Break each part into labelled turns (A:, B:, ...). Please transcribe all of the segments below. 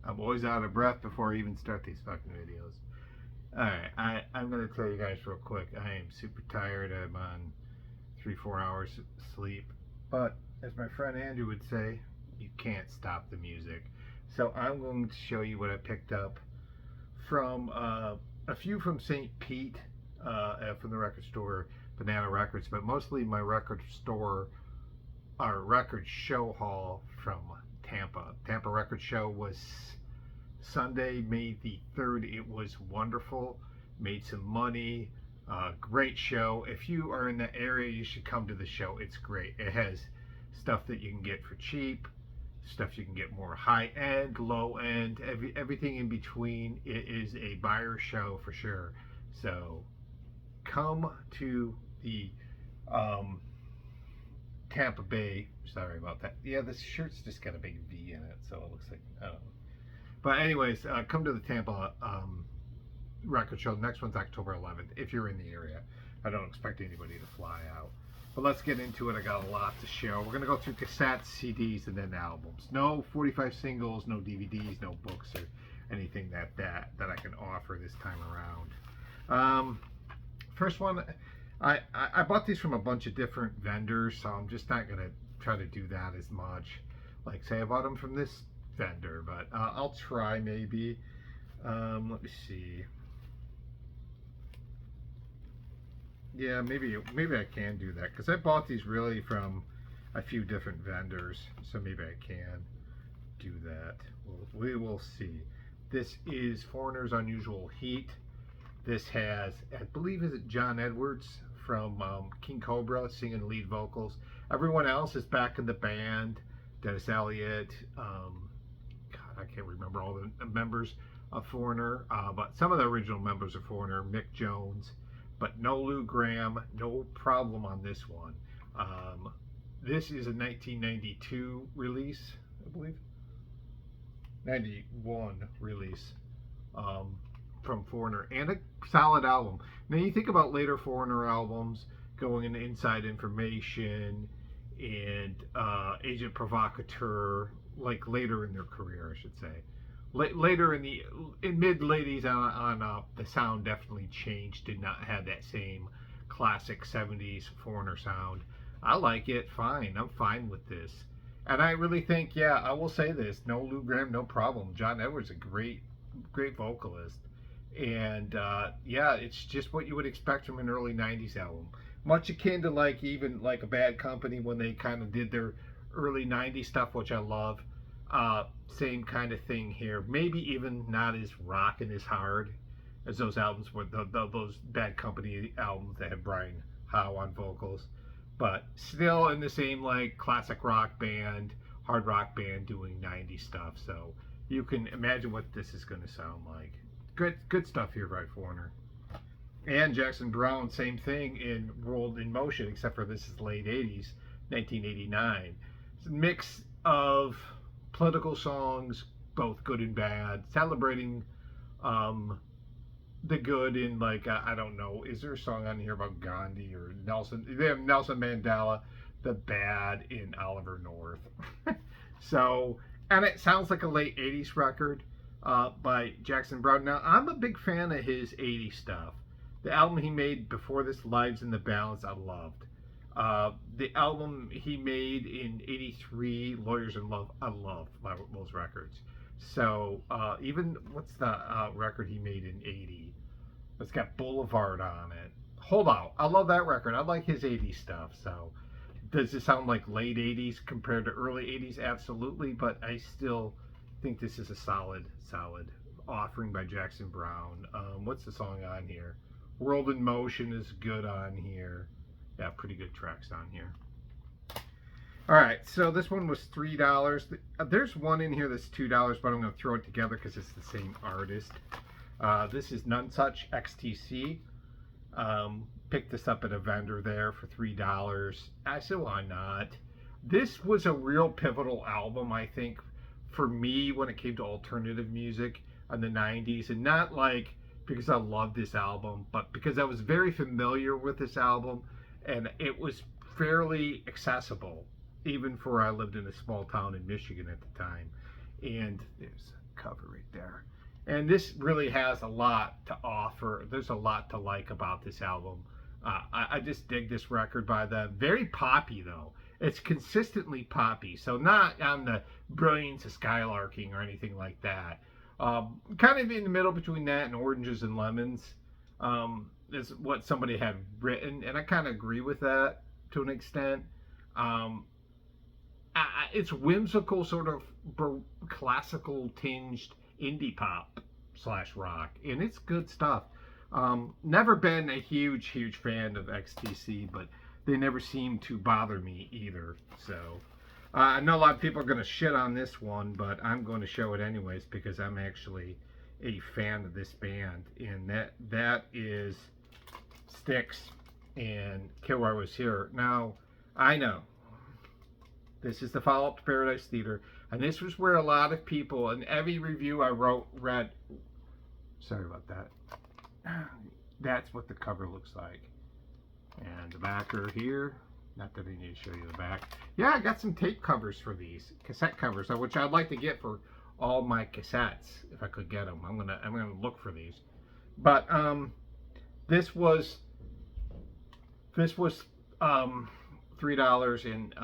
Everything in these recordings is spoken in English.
A: I'm always out of breath before I even start these fucking videos. Alright, I'm gonna tell you guys real quick. I am super tired. I'm on 3-4 hours sleep. But as my friend Andrew would say, you can't stop the music. So I'm going to show you what I picked up from a few from St. Pete, from the record store, Banana Records, but mostly my record store, our record show hall from Tampa. Tampa Record Show was Sunday, May the 3rd. It was wonderful. Made some money. Great show. If you are in the area, you should come to the show. It's great. It has stuff that you can get for cheap, stuff you can get more high end, low end, everything in between. It is a buyer show for sure. So come to the Tampa Bay. Sorry about that. Yeah, this shirt's just got a big V in it, so it looks like, I don't know. But anyways, come to the Tampa record show. The next one's October 11th, if you're in the area. I don't expect anybody to fly out. But let's get into it. I got a lot to show. We're going to go through cassettes, CDs, and then albums. No 45 singles, no DVDs, no books, or anything that I can offer this time around. First one, I bought these from a bunch of different vendors, so I'm just not going to try to do that as much. Like, say I bought them from this vendor, but I'll try maybe. Let me see. Yeah, maybe I can do that, because I bought these really from a few different vendors, so maybe I can do that. We will see. This is Foreigner's Unusual Heat. This has, I believe, is it John Edwards from King Cobra singing lead vocals. Everyone else is back in the band. Dennis Elliott, God, I can't remember all the members of Foreigner, but some of the original members of Foreigner, Mick Jones. But no Lou Gramm, no problem on this one. This is a 1992 release, I believe. 91 release from Foreigner, and a solid album. Now you think about later Foreigner albums going into Inside Information and Agent Provocateur, like later in their career, I should say. Later in mid-ladies on the sound definitely changed. Did not have that same classic 70s Foreigner sound. I like it fine. I'm fine with this. And I really think, yeah, I will say this, no Lou Gramm, no problem. John Edwards, a great vocalist. And yeah, it's just what you would expect from an early 90s album. Much akin to like even like a Bad Company when they kind of did their early 90s stuff, which I love. Same kind of thing here. Maybe even not as rockin' as hard as those albums were, those Bad Company albums that had Brian Howe on vocals, but still in the same like classic rock band, hard rock band doing 90s stuff. So you can imagine what this is going to sound like. Good stuff here by Foreigner. And Jackson Browne, same thing in World in Motion, except for this is late 80s, 1989. It's a mix of political songs, both good and bad, celebrating the good in, like, I don't know, is there a song on here about Gandhi or Nelson? They have Nelson Mandela, the bad in Oliver North. So, and it sounds like a late 80s record by Jackson Browne. Now, I'm a big fan of his 80s stuff. The album he made before this, Lives in the Balance, I loved. The album he made in '83, Lawyers in Love, I love those records. So even what's the record he made in '80? It's got Boulevard on it. Hold Out, I love that record. I like his '80s stuff. So does it sound like late '80s compared to early '80s? Absolutely, but I still think this is a solid offering by Jackson Browne. What's the song on here? World in Motion is good on here. Yeah, pretty good tracks on here. All right, so this one was $3. There's one in here that's $2, but I'm going to throw it together because it's the same artist. This is Nonesuch XTC. Picked this up at a vendor there for $3. I said, why not? This was a real pivotal album, I think, for me when it came to alternative music in the 90s. And not like because I loved this album, but because I was very familiar with this album. And it was fairly accessible, even for I lived in a small town in Michigan at the time. And there's cover right there. And this really has a lot to offer. There's a lot to like about this album. I just dig this record by them. Very poppy though. It's consistently poppy, so not on the brilliance of skylarking or anything like that. Kind of in the middle between that and oranges and lemons is what somebody had written, and I kind of agree with that to an extent. Um, it's whimsical, sort of classical tinged indie pop slash rock, and it's good stuff. Never been a huge fan of XTC, but they never seem to bother me either. So I know a lot of people are going to shit on this one, but I'm going to show it anyways because I'm actually a fan of this band, and that is Styx and Kill While I Was Here. Now I know this is the follow-up to Paradise Theater, and this was where a lot of people, in every review I read, sorry about that, that's what the cover looks like. And the backer here, not that I need to show you the back. Yeah, I got some tape covers for these, cassette covers, which I'd like to get for all my cassettes, if I could get them. I'm gonna look for these. But this was $3, and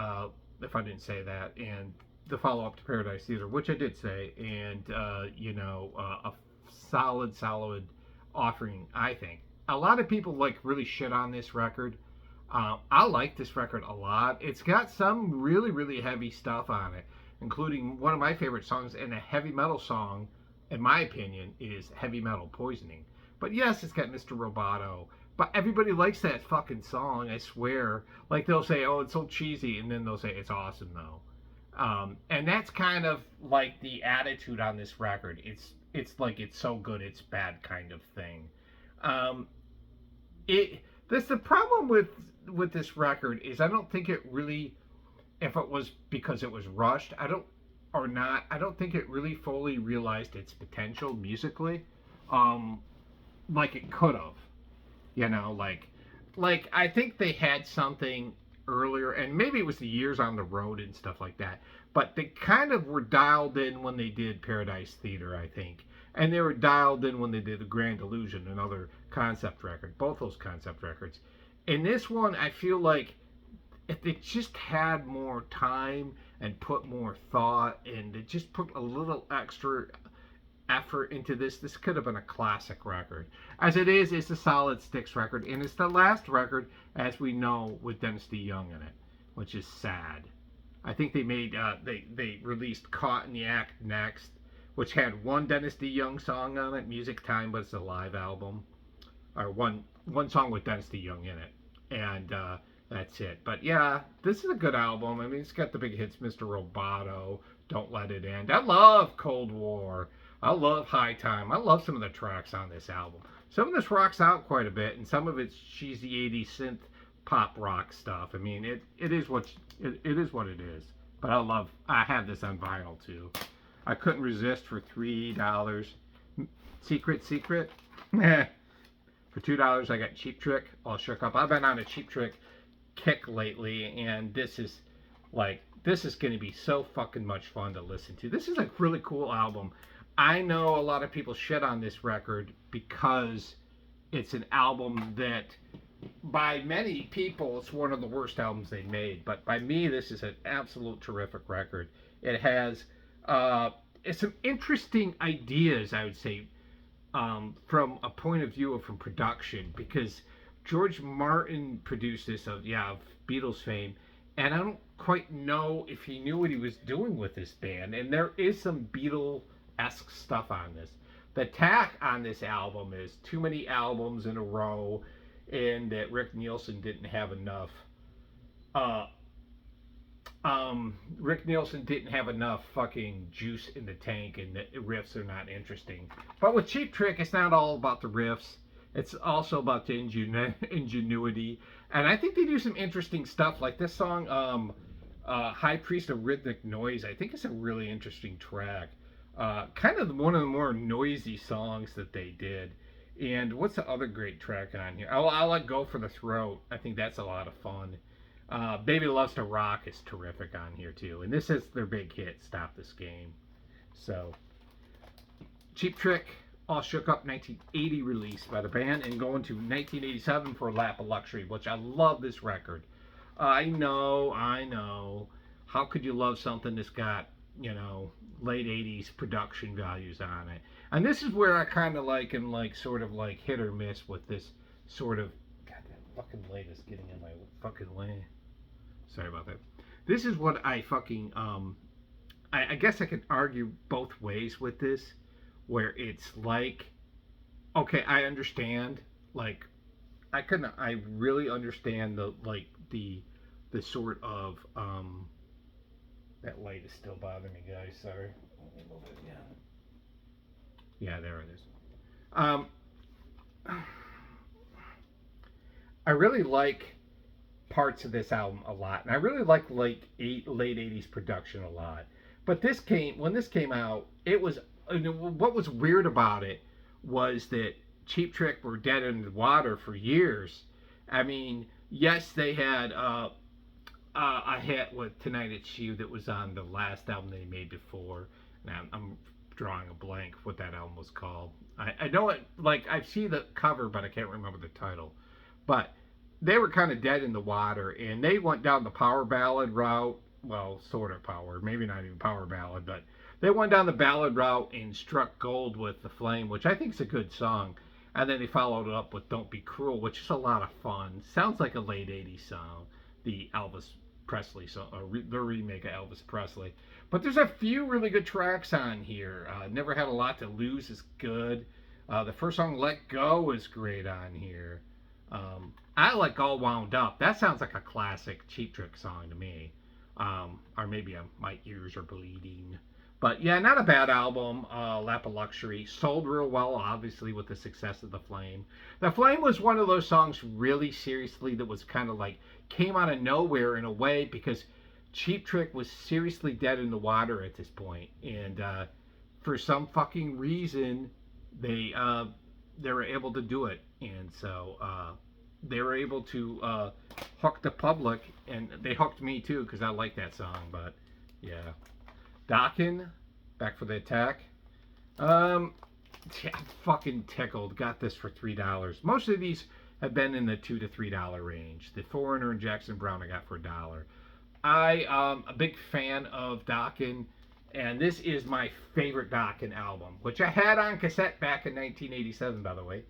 A: if I didn't say that, and the follow-up to Paradise Theater, which I did say, and a solid offering, I think. A lot of people really shit on this record. I like this record a lot. It's got some really heavy stuff on it, including one of my favorite songs, and a heavy metal song, in my opinion, is Heavy Metal Poisoning. But yes, it's got Mr. Roboto. But everybody likes that fucking song, I swear. Like, they'll say, oh, it's so cheesy, and then they'll say, it's awesome, though. And that's kind of like the attitude on this record. It's like it's so good, it's bad kind of thing. The problem with this record is I don't think it really, if it was because it was rushed, I don't think it really fully realized its potential musically, like it could have. Like I think they had something earlier, and maybe it was the years on the road and stuff like that, but they kind of were dialed in when they did Paradise Theater, I think. And they were dialed in when they did The Grand Illusion, another concept record, both those concept records. In this one, I feel like if they just had more time and put more thought, and they just put a little extra effort into this could have been a classic record. As it is, it's a solid Styx record, and it's the last record, as we know, with Dennis DeYoung in it, which is sad. I think they made they released Caught in the Act next, which had one Dennis DeYoung song on it, Music Time, but it's a live album, or one song with Dennis DeYoung in it, and that's it. But yeah, this is a good album. I mean, it's got the big hits, Mr. Roboto, Don't Let It End. I love Cold War. I love High Time. I love some of the tracks on this album. Some of this rocks out quite a bit, and some of it's cheesy 80s synth pop rock stuff. I mean, it is what it is. But I have this on vinyl too. I couldn't resist for $3. Secret. For $2, I got Cheap Trick all shook up. I've been on a Cheap Trick kick lately, and this is going to be so fucking much fun to listen to. This is a really cool album. I know a lot of people shit on this record because it's an album that, by many people, it's one of the worst albums they made. But by me, this is an absolute terrific record. It has some interesting ideas, I would say, from a point of view of from production, because George Martin produced this of Beatles fame, and I don't quite know if he knew what he was doing with this band. And there is some Beatle-esque stuff on this. The tack on this album is too many albums in a row, and that Rick Nielsen didn't have enough. Rick Nielsen didn't have enough fucking juice in the tank, and the riffs are not interesting. But with Cheap Trick, it's not all about the riffs. It's also about the ingenuity. And I think they do some interesting stuff, like this song, High Priest of Rhythmic Noise. I think it's a really interesting track. Kind of one of the more noisy songs that they did. And what's the other great track on here? I'll Let Go for the Throat. I think that's a lot of fun. Baby Loves to Rock is terrific on here too. And this is their big hit, Stop This Game. So, Cheap Trick, All Shook Up, 1980 release by the band, and going to 1987 for Lap of Luxury, which I love this record. I know. How could you love something that's got, late 80s production values on it? And this is where I kind of like am like sort of like hit or miss with this sort of, God, that fucking light is getting in my fucking way. Sorry about that. This is what I fucking, I guess I can argue both ways with this, where it's like, okay, I understand, like, I really understand the sort of, that light is still bothering me, guys, sorry. Let me move it again. Yeah, there it is. I really like parts of this album a lot, and I really like late 80s production a lot. But when this came out, it was, what was weird about it was that Cheap Trick were dead in the water for years. I mean, yes, they had a hit with Tonight It's You that was on the last album they made before. Now I'm drawing a blank what that album was called. I know it, like, I see the cover, but I can't remember the title. But they were kind of dead in the water, and they went down the power ballad route. Well, sort of power, maybe not even power ballad, but they went down the ballad route and struck gold with The Flame, which I think is a good song. And then they followed it up with Don't Be Cruel, which is a lot of fun. Sounds like a late 80s song, the Elvis Presley song, the remake of Elvis Presley. But there's a few really good tracks on here. Never Had a Lot to Lose is good. The first song, Let Go, is great on here. I like All Wound Up. That sounds like a classic Cheap Trick song to me. Or maybe my ears are bleeding. But yeah, not a bad album. Lap of Luxury sold real well, obviously, with the success of The Flame. The Flame was one of those songs, really seriously, that was kind of like came out of nowhere in a way, because Cheap Trick was seriously dead in the water at this point, and for some fucking reason they were able to do it, and so they were able to hook the public, and they hooked me too, because I like that song. But yeah. Dokken, Back for the Attack. I'm fucking tickled. Got this for $3. Most of these have been in the $2 to $3 range. The Foreigner and Jackson Browne I got for $1. I am a big fan of Dokken, and this is my favorite Dokken album, which I had on cassette back in 1987, by the way.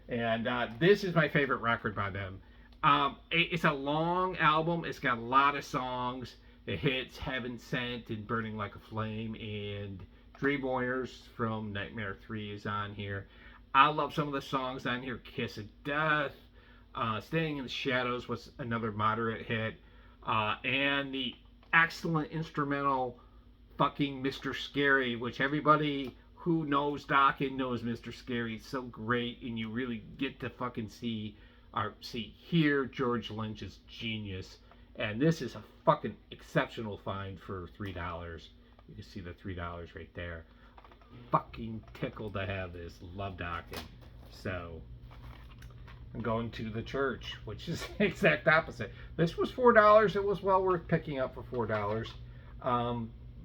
A: And this is my favorite record by them. It's a long album. It's got a lot of songs. The hits Heaven Sent and Burning Like a Flame, and Dream Warriors from Nightmare 3 is on here. I love some of the songs on here. Kiss of Death, Standing in the Shadows was another moderate hit, and the excellent instrumental fucking Mr. Scary, which everybody who knows Dokken knows Mr. Scary. It's so great, and you really get to fucking hear George Lynch's genius. And this is a fucking exceptional find for $3. You can see the $3 right there. Fucking tickled to have this. Love Dokken. So, I'm going to The Church, which is the exact opposite. This was $4. It was well worth picking up for $4.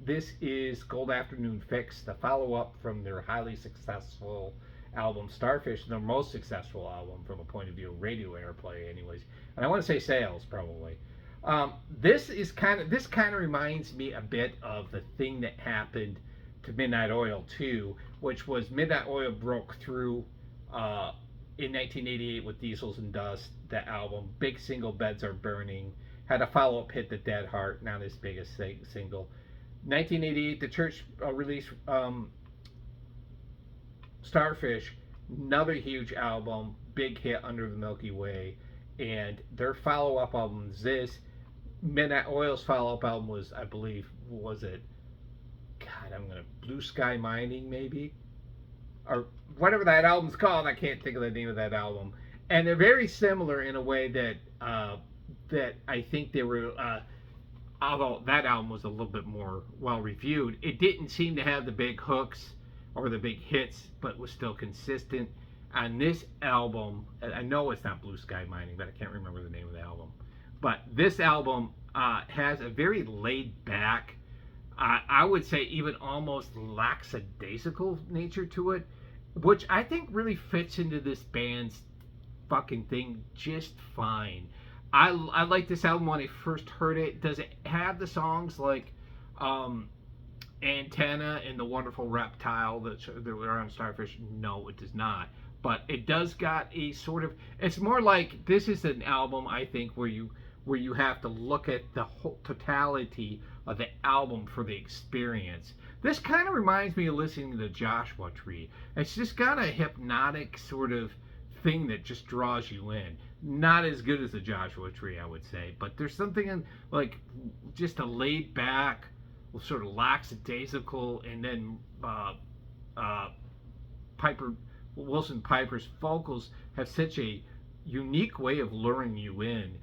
A: This is Gold Afternoon Fix, the follow-up from their highly successful album Starfish, their most successful album from a point of view of radio airplay anyways. And I want to say sales, probably. This kind of reminds me a bit of the thing that happened to Midnight Oil too, which was Midnight Oil broke through in 1988 with Diesels and Dust, the album. Big single, Beds Are Burning. Had a follow-up hit, The Dead Heart, not his biggest single. 1988, The Church released Starfish, another huge album, big hit, Under the Milky Way. And their follow-up album is this. Midnight Oil's follow-up album was, I believe, Blue Sky Mining, maybe? Or whatever that album's called. I can't think of the name of that album. And they're very similar in a way that I think they were, although that album was a little bit more well-reviewed, it didn't seem to have the big hooks or the big hits, but was still consistent. On this album, I know it's not Blue Sky Mining, but I can't remember the name of the album. But this album has a very laid-back, I would say even almost lackadaisical nature to it, which I think really fits into this band's fucking thing just fine. I like this album when I first heard it. Does it have the songs like um, Antenna and the Wonderful Reptile that were on Starfish? No, it does not. But it does got a sort of. It's more like this is an album I think where you have to look at the whole totality of the album for the experience. This kind of reminds me of listening to the Joshua Tree. It's just got a hypnotic sort of thing that just draws you in. Not as good as the Joshua Tree, I would say, but there's something in like just a laid back, sort of lackadaisical, and then Piper Wilson Piper's vocals have such a unique way of luring you in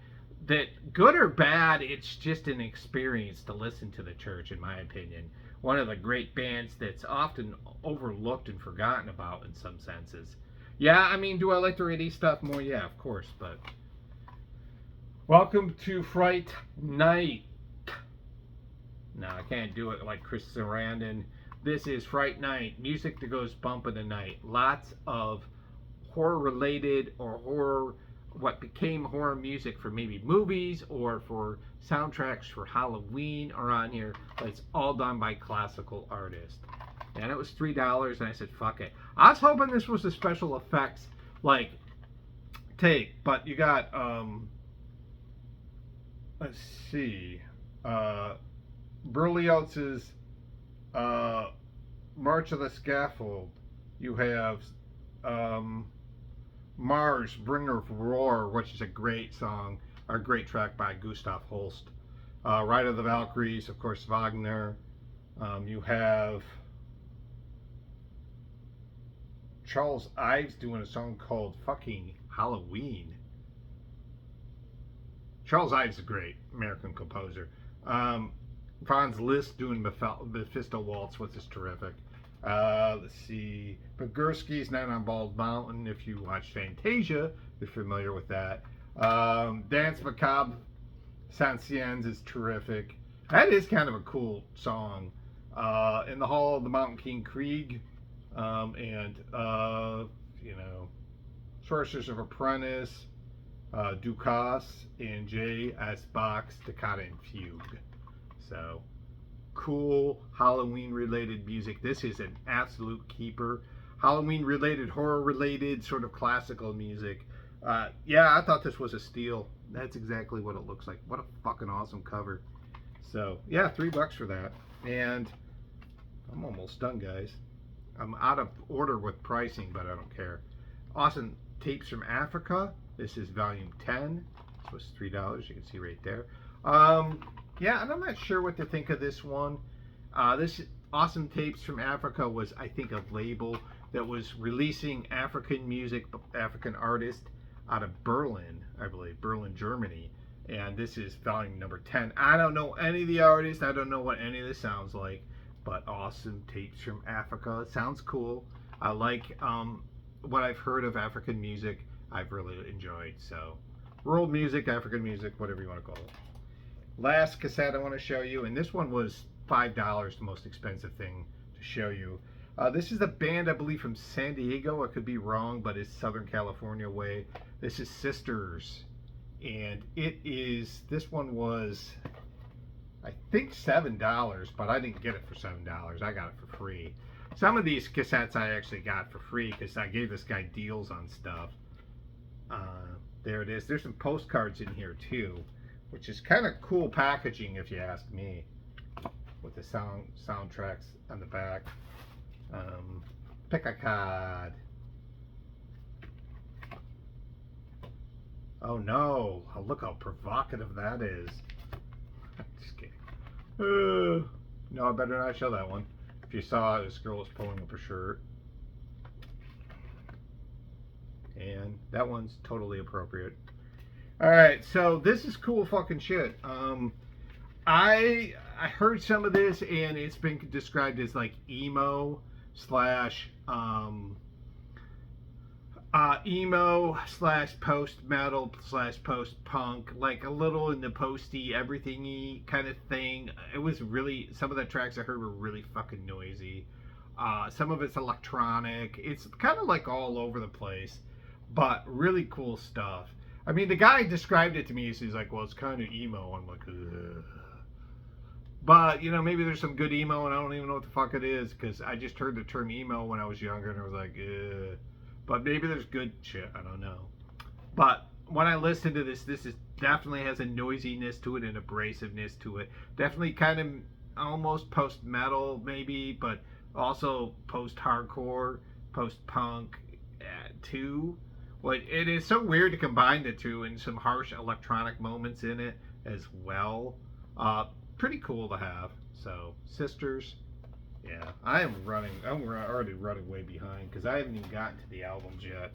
A: that, good or bad, it's just an experience to listen to the Church, in my opinion. One of the great bands that's often overlooked and forgotten about in some senses. Yeah, I mean, do I like the radio stuff more? Yeah, of course, but welcome to Fright Night. No, I can't do it like Chris Sarandon. This is Fright Night, music that goes bump in the night. Lots of horror-related or what became horror music for maybe movies or for soundtracks for Halloween are on here, but it's all done by classical artists. And it was $3, and I said, fuck it. I was hoping this was a special effects, like, tape, but you got, let's see, Berlioz's, March of the Scaffold. You have, Mars, Bringer of Roar, which is a great song, or a great track by Gustav Holst. Ride of the Valkyries, of course, Wagner. You have Charles Ives doing a song called fucking Halloween. Charles Ives is a great American composer. Franz Liszt doing Mephisto Waltz, which is terrific. Let's see. Pogursky's Night on Bald Mountain. If you watch Fantasia, you're familiar with that. Dance Macabre, Saint-Saëns is terrific. That is kind of a cool song. In the Hall of the Mountain King Krieg, and Sorcerers of Apprentice, Dukas, and J.S. Bach's Toccata and Fugue. So, cool Halloween-related music. This is an absolute keeper. Halloween-related, horror-related, sort of classical music. Yeah, I thought this was a steal. That's exactly what it looks like. What a fucking awesome cover. So, yeah, $3 for that. And I'm almost done, guys. I'm out of order with pricing, but I don't care. Awesome Tapes from Africa. This is volume 10. This was $3. You can see right there. Yeah, and I'm not sure what to think of this one. This Awesome Tapes from Africa was, I think, a label that was releasing African music, African artists out of Berlin, I believe, Berlin, Germany. And this is volume number 10. I don't know any of the artists. I don't know what any of this sounds like. But Awesome Tapes from Africa. It sounds cool. I like what I've heard of African music. I've really enjoyed. So, world music, African music, whatever you want to call it. Last cassette I want to show you, and this one was $5, the most expensive thing to show you. This is a band, I believe, from San Diego. I could be wrong, but it's Southern California way. This is Sisters. And this one was, I think, $7, but I didn't get it for $7. I got it for free. Some of these cassettes I actually got for free because I gave this guy deals on stuff. There it is. There's some postcards in here too, which is kind of cool packaging if you ask me, with the soundtracks on the back. Pick a card. Oh no, look how provocative that is. Just kidding. No, I better not show that one. If you saw it, this girl was pulling up her shirt. And that one's totally appropriate. Alright, so this is cool fucking shit. I heard some of this, and it's been described as like emo slash emo slash post metal slash post punk, like a little in the posty everythingy kind of thing. It was really, some of the tracks I heard were really fucking noisy. Some of it's electronic. It's kind of like all over the place, but really cool stuff. I mean, the guy described it to me. He's like, well, it's kind of emo. I'm like, ugh. But, you know, maybe there's some good emo and I don't even know what the fuck it is, because I just heard the term emo when I was younger and I was like, ugh. But maybe there's good shit. I don't know. But when I listen to this, this is definitely has a noisiness to it, an abrasiveness to it. Definitely kind of almost post-metal maybe, but also post-hardcore, post-punk too. Well, it is so weird to combine the two, and some harsh electronic moments in it as well. Pretty cool to have. So, Sisters. Yeah, I'm already running way behind because I haven't even gotten to the albums yet.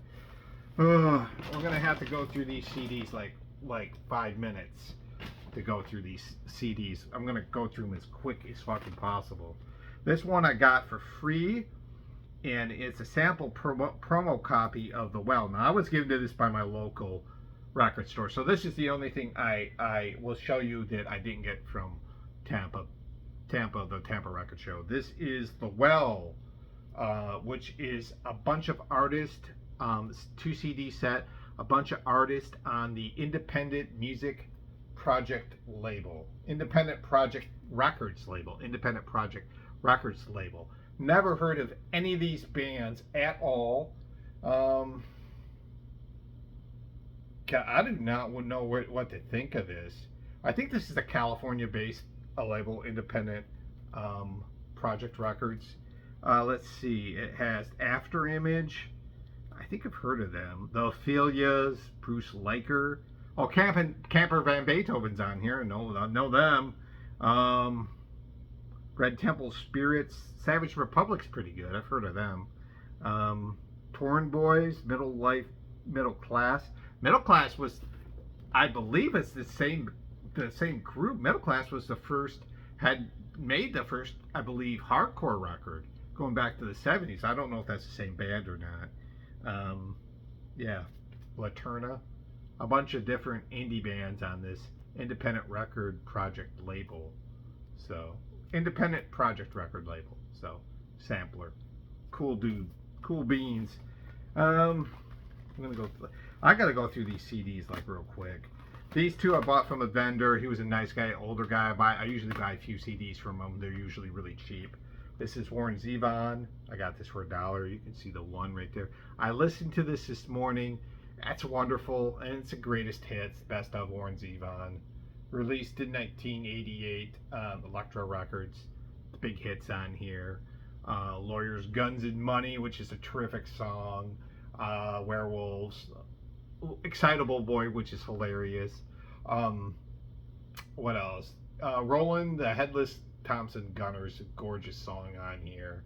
A: We're gonna have to go through these CDs like 5 minutes to go through these CDs. I'm gonna go through them as quick as fucking possible. This one I got for free, and it's a sample promo copy of The Well. Now I was given to this by my local record store, so this is the only thing I will show you that I didn't get from Tampa, the Tampa Record Show. This is The Well, which is a bunch of artists, 2 CD set, a bunch of artists on the Independent Music Project label, Independent Project Records label. Never heard of any of these bands at all. I do not know what to think of this. I think this is a California-based label, Independent Project Records. Let's see. It has After Image. I think I've heard of them. The Ophelias, Bruce Laker. Oh, Camper Van Beethoven's on here. I know them. Red Temple Spirits. Savage Republic's pretty good. I've heard of them. Torn Boys, Middle Class. Middle Class was, I believe it's the same group. Middle Class was had made the first, I believe, hardcore record going back to the 70s. I don't know if that's the same band or not. Yeah, Laterna. A bunch of different indie bands on this Independent Record Project label. So, Independent Project Record label. So, sampler. Cool dude. Cool beans. I gotta go through these CDs like real quick. These two I bought from a vendor. He was a nice guy, older guy. I usually buy a few CDs from him. They're usually really cheap. This is Warren Zevon. I got this for $1. You can see the one right there. I listened to this morning. That's wonderful, and it's the greatest hits, best of Warren Zevon. Released in 1988, Electro Records. The big hits on here. Lawyers, Guns, and Money, which is a terrific song. Werewolves. Excitable Boy, which is hilarious. What else? Roland, the Headless Thompson Gunners, a gorgeous song on here.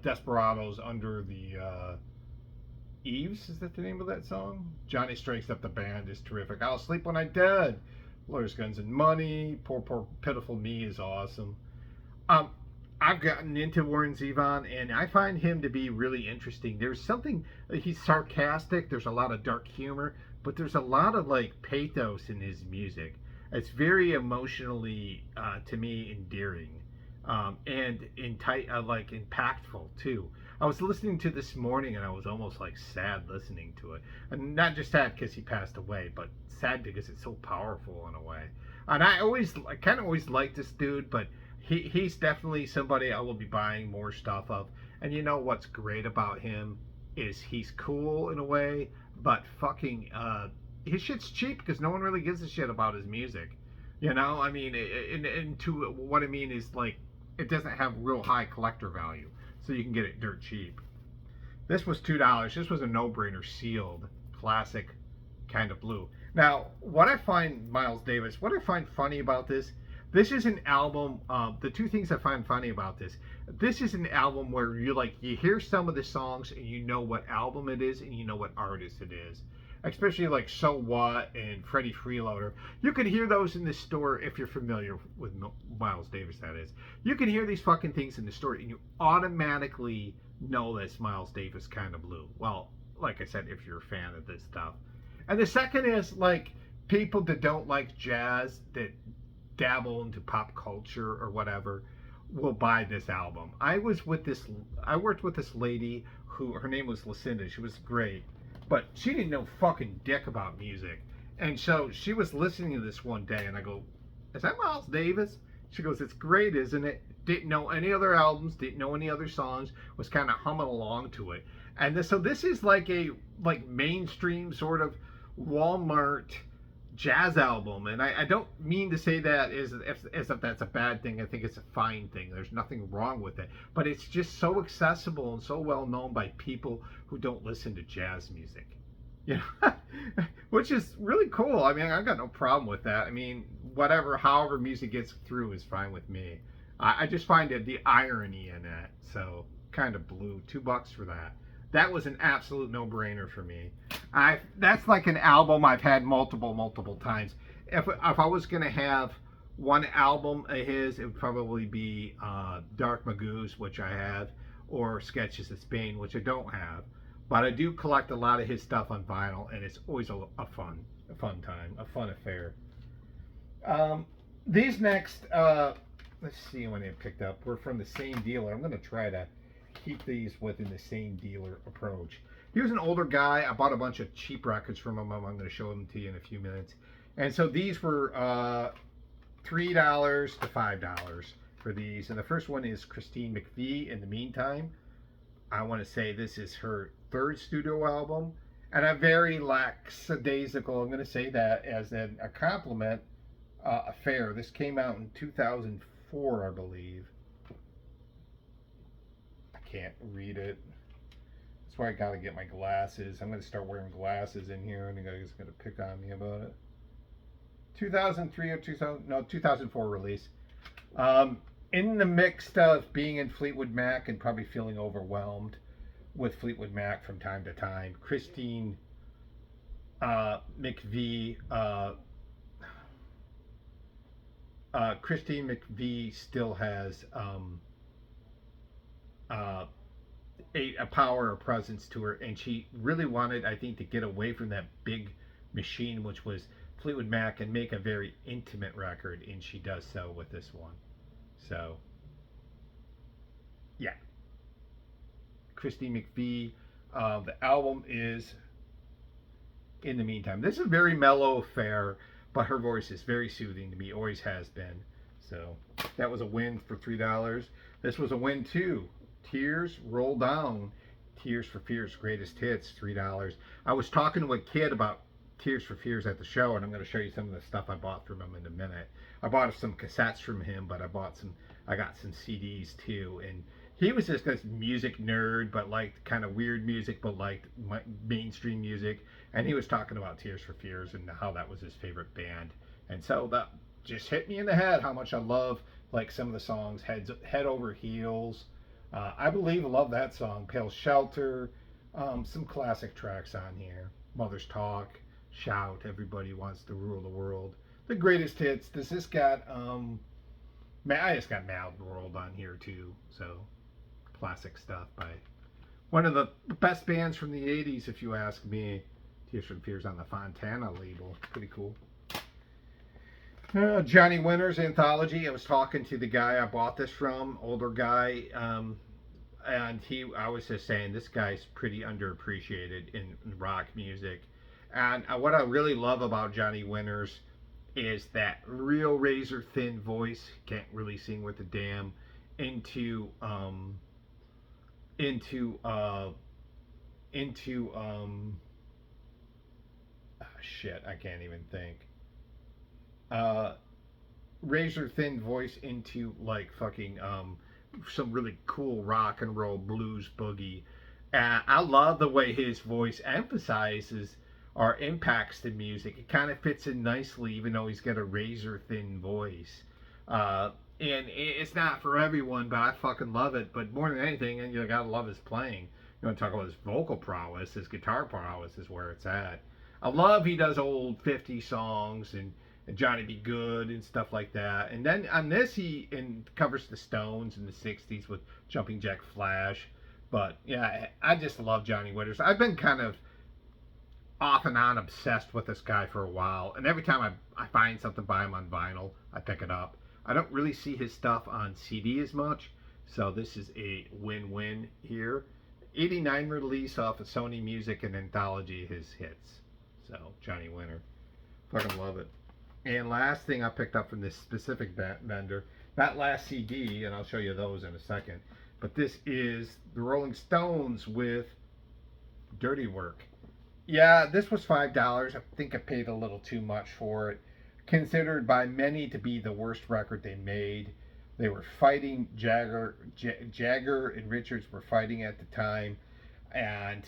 A: Desperados, Under the Eaves, is that the name of that song? Johnny Strikes Up the Band is terrific. I'll Sleep When I'm Dead. Lawyers, Guns, and Money. Poor Pitiful Me is awesome. I've gotten into Warren Zevon, and I find him to be really interesting. There's something, he's sarcastic, there's a lot of dark humor, but there's a lot of like pathos in his music. It's very emotionally, to me, endearing, and like impactful too. I was listening to this morning, and I was almost like sad listening to it, and not just sad because he passed away, but sad because it's so powerful in a way. And I kind of always liked this dude, but he's definitely somebody I will be buying more stuff of. And you know what's great about him is he's cool in a way, but fucking his shit's cheap because no one really gives a shit about his music. You know, I mean, and to what I mean is like it doesn't have real high collector value, so you can get it dirt cheap. This was $2. This was a no-brainer, sealed, classic kind of blue. Now, what I find what I find funny about this is an album, the two things I find funny about this is an album where you hear some of the songs and you know what album it is and you know what artist it is. Especially like So What and Freddie Freeloader. You can hear those in the store if you're familiar with Miles Davis, that is. You can hear these fucking things in the store and you automatically know that's Miles Davis kind of blue. Well, like I said, if you're a fan of this stuff. And the second is like people that don't like jazz, that dabble into pop culture or whatever, will buy this album. I worked with this lady who, her name was Lucinda. She was great, but she didn't know fucking dick about music. And so she was listening to this one day, and I go, "Is that Miles Davis?" She goes, "It's great, isn't it?" Didn't know any other albums, didn't know any other songs, was kind of humming along to it. And so this is like a like mainstream sort of Walmart jazz album, and I don't mean to say that as if that's a bad thing. I think it's a fine thing. There's nothing wrong with it, but it's just so accessible and so well known by people who don't listen to jazz music, you know, which is really cool. I mean, I've got no problem with that. I mean, whatever, however music gets through is fine with me. I just find it the irony in it. So kind of blew $2 for that. That was an absolute no-brainer for me. That's like an album I've had multiple times. If I was gonna have one album of his, it would probably be Dark Magoos, which I have, or Sketches of Spain, which I don't have. But I do collect a lot of his stuff on vinyl, and it's always a fun time, a fun affair. These next, let's see when they picked up. We're from the same dealer. I'm going to try to keep these within the same dealer approach. He was an older guy. I bought a bunch of cheap records from him. I'm going to show them to you in a few minutes. And so these were $3 to $5 for these. And the first one is Christine McVie, In the Meantime. I want to say this is her third studio album. And I'm very lackadaisical. I'm going to say that as a compliment affair. This came out in 2004, I believe. I can't read it. That's why I got to get my glasses. I'm going to start wearing glasses in here, and you guys are going to pick on me about it. 2003 or 2004 release. In the mix of being in Fleetwood Mac and probably feeling overwhelmed with Fleetwood Mac from time to time, Christine McVie still has a power, a presence to her, and she really wanted, I think, to get away from that big machine, which was Fleetwood Mac, and make a very intimate record, and she does so with this one. So, yeah. Christine McVie. The album is In the Meantime. This is a very mellow affair, but her voice is very soothing to me, always has been. So that was a win for $3. This was a win too. Tears Roll Down, Tears for Fears Greatest Hits, $3. I was talking to a kid about Tears for Fears at the show, and I'm going to show you some of the stuff I bought from him in a minute. I bought some cassettes from him, but I got some CDs too, and he was just this music nerd, but liked kind of weird music, but liked mainstream music. And he was talking about Tears for Fears and how that was his favorite band. And so that just hit me in the head how much I love like some of the songs. Head Over Heels. I love that song. Pale Shelter. Some classic tracks on here. Mother's Talk. Shout. Everybody Wants to Rule the World. The Greatest Hits. This got I just got Mad World on here too. So classic stuff by one of the best bands from the 80s, if you ask me. Tears for Fears on the Fontana label. Pretty cool. Johnny Winter's Anthology. I was talking to the guy I bought this from, older guy, and I was just saying this guy's pretty underappreciated in rock music. And what I really love about Johnny Winters is that real razor thin voice. Can't really sing with a damn. Shit, I can't even think. Razor thin voice into like fucking some really cool rock and roll blues boogie. I love the way his voice emphasizes or impacts the music. It kind of fits in nicely, even though he's got a razor thin voice. And it's not for everyone, but I fucking love it. But more than anything, and you gotta love his playing. You want to talk about his vocal prowess, his guitar prowess is where it's at. I love he does old 50 songs and Johnny Be Good and stuff like that. And then on this he covers the Stones in the 60s with Jumping Jack Flash. But yeah, I just love Johnny Winters. I've been kind of off and on obsessed with this guy for a while, and every time I find something by him on vinyl, I pick it up. I don't really see his stuff on CD as much, so this is a win-win here. 89 release off of Sony Music and anthology his hits. So Johnny Winter, fucking love it. And last thing I picked up from this specific vendor, that last CD, and I'll show you those in a second, but this is the Rolling Stones with Dirty Work. Yeah, this was $5. I think I paid a little too much for it. Considered by many to be the worst record they made. They were fighting, Jagger and Richards were fighting at the time. And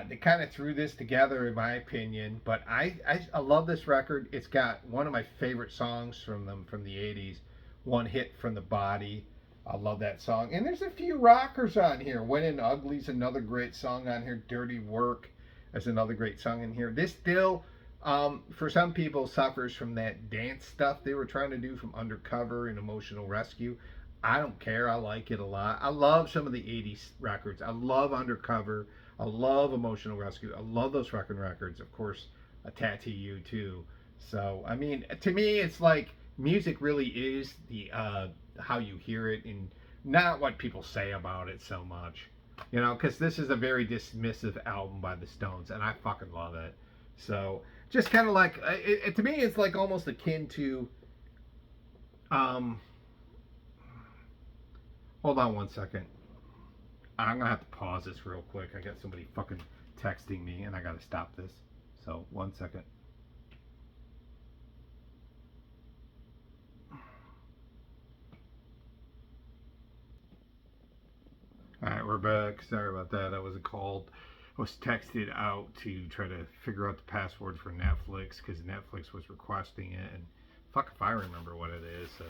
A: they kind of threw this together, in my opinion. But I love this record. It's got one of my favorite songs from them from the 80s. One Hit from the Body. I love that song. And there's a few rockers on here. When in Ugly's another great song on here. Dirty Work is another great song in here. This still, for some people, suffers from that dance stuff they were trying to do from Undercover and Emotional Rescue. I don't care. I like it a lot. I love some of the 80s records. I love Undercover. I love Emotional Rescue. I love those fucking records. Of course, A Tattoo You too. So, I mean, to me, it's like music really is the how you hear it and not what people say about it so much. You know, because this is a very dismissive album by the Stones, and I fucking love it. So, just kind of like, to me, it's like almost akin to, hold on one second. I'm going to have to pause this real quick. I got somebody fucking texting me, and I got to stop this. So, 1 second. Alright, we're back. Sorry about that. I was called. I was texted out to try to figure out the password for Netflix because Netflix was requesting it, and fuck if I remember what it is. So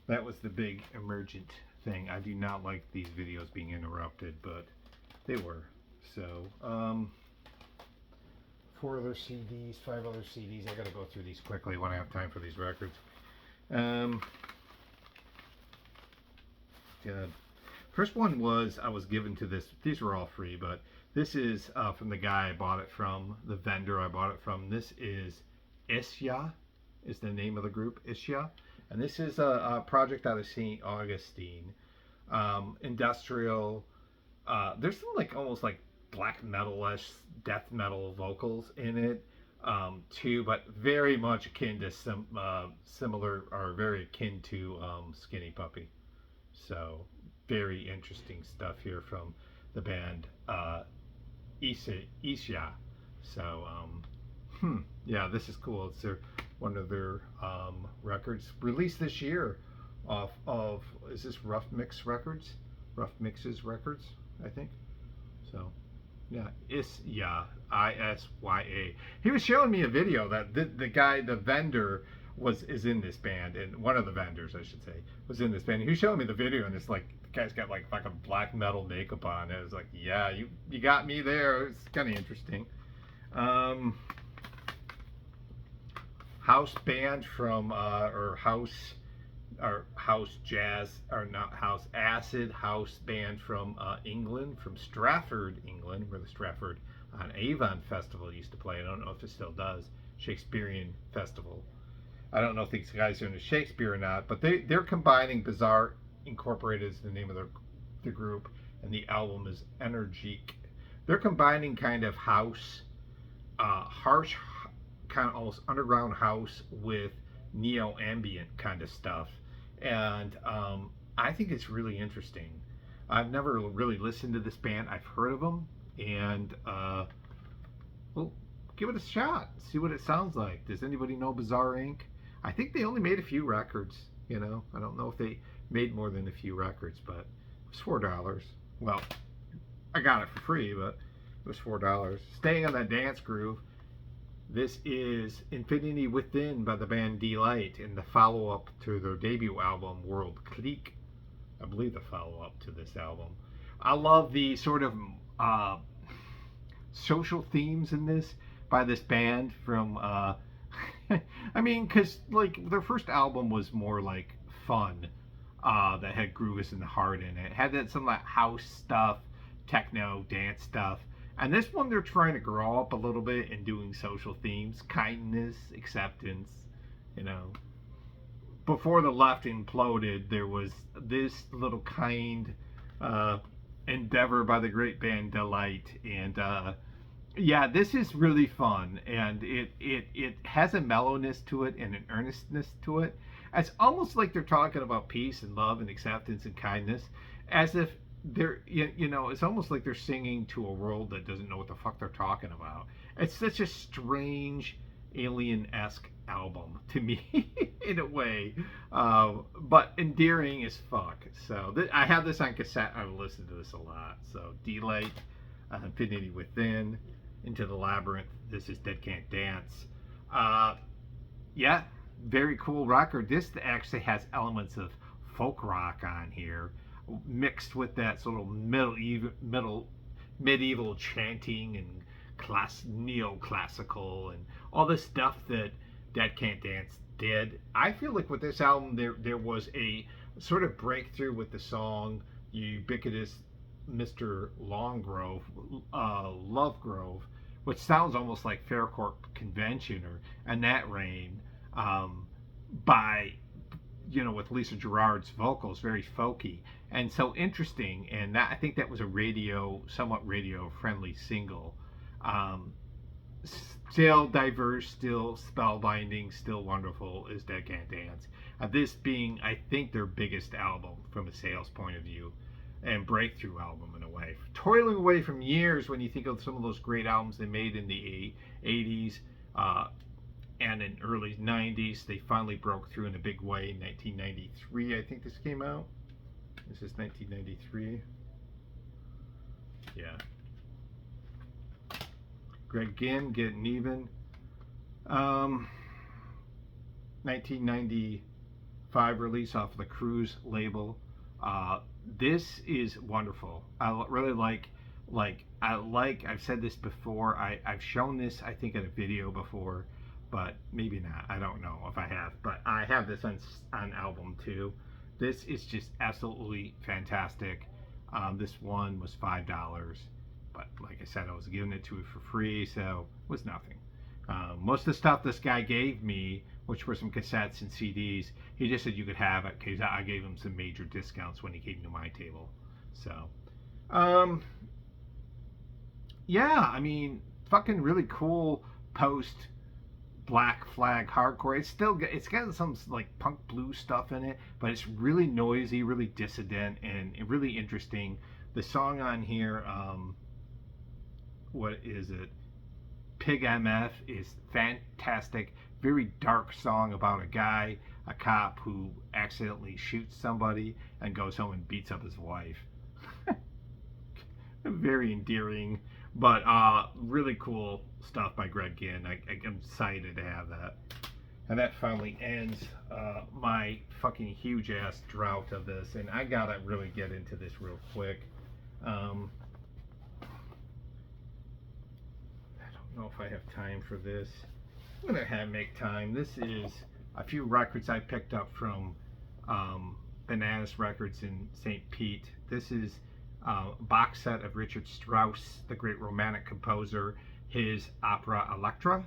A: that was the big emergent thing. I do not like these videos being interrupted, but they were. So 4 other CDs, 5 other CDs. I gotta go through these quickly when I have time for these records. Yeah. First one was I was given to this. These were all free, but this is from the guy I bought it from, the vendor I bought it from. This is Isya, is the name of the group, Isya. And this is a project out of St. Augustine. Industrial. There's some like almost like black metal-ish, death metal vocals in it too, but very much akin to some similar or very akin to Skinny Puppy. So very interesting stuff here from the band Isya. So yeah, this is cool. It's one of their records released this year off of, is this Rough Mixes Records, I think. So yeah, Isya, Isya. He was showing me a video that the guy, the vendor, is in this band, and one of the vendors, I should say, was in this band. He was showing me the video, and it's like the guy's got like fucking black metal makeup on. It was like, yeah, you got me there. It's kind of interesting. House band from house jazz, or not house, acid house band from England, from Stratford, England, where the Stratford on Avon Festival used to play. I don't know if it still does. Shakespearean Festival. I don't know if these guys are into Shakespeare or not, but they're combining. Bizarre Incorporated is the name of the group, and the album is Energique. They're combining kind of house, harsh, kind of almost underground house with neo-ambient kind of stuff. And I think it's really interesting. I've never really listened to this band. I've heard of them, and well, give it a shot. See what it sounds like. Does anybody know Bizarre Inc? I think they only made a few records. You know, I don't know if they made more than a few records, but it was $4. Well, I got it for free, but it was $4. Staying on that dance groove, this is Infinity Within by the band Delight, and the follow-up to their debut album, World Clique. I believe the follow-up to this album. I love the sort of social themes in this by this band from, I mean, because like their first album was more like fun, that had grooves and heart in it. It had that some like house stuff, techno dance stuff. And this one, they're trying to grow up a little bit and doing social themes, kindness, acceptance. You know, before the left imploded, there was this little kind endeavor by the great band Delight, and yeah, this is really fun, and it has a mellowness to it and an earnestness to it. It's almost like they're talking about peace and love and acceptance and kindness, as if they're you know, it's almost like they're singing to a world that doesn't know what the fuck they're talking about. It's such a strange alien-esque album to me in a way, but endearing as fuck. So I have this on cassette. I've listened to this a lot. So Delight, Infinity Within, Into the Labyrinth. This is Dead Can't Dance. Yeah, very cool record. This actually has elements of folk rock on here, mixed with that sort of medieval chanting and neoclassical and all this stuff that Dead Can't Dance did. I feel like with this album there was a sort of breakthrough with the song ubiquitous Mr. Longgrove, Lovegrove, which sounds almost like Faircourt Convention or In That Rain, by, you know, with Lisa Gerrard's vocals, very folky and so interesting. And that, I think that was a somewhat radio friendly single. Still diverse, still spellbinding, still wonderful is Dead Can't Dance. This being, I think, their biggest album from a sales point of view and breakthrough album in a way. Toiling away from years when you think of some of those great albums they made in the 80s and in early 90s. They finally broke through in a big way in 1993. I think this came out. This is 1993. Yeah. Greg Ginn, Getting Even. 1995 release off the Cruise label. This is wonderful. I really like, I've said this before. I've shown this, I think, in a video before, but maybe not. I don't know if I have, but I have this on album too. This is just absolutely fantastic. This one was $5. But like I said, I was giving it to it for free, so it was nothing. Most of the stuff this guy gave me, which were some cassettes and CDs, he just said you could have it because I gave him some major discounts when he came to my table. So, yeah, I mean, fucking really cool post Black Flag hardcore. It's got some like punk blues stuff in it, but it's really noisy, really dissident, and really interesting. The song on here, what is it? Pig MF is fantastic. Very dark song about a cop who accidentally shoots somebody and goes home and beats up his wife. Very endearing, but really cool stuff by Greg Ginn. I'm excited to have that. And that finally ends my fucking huge ass drought of this, and I gotta really get into this real quick. I don't know if I have time for this. I'm gonna make time. This is a few records I picked up from Bananas Records in St. Pete. This is a box set of Richard Strauss, the great Romantic composer, his opera Elektra.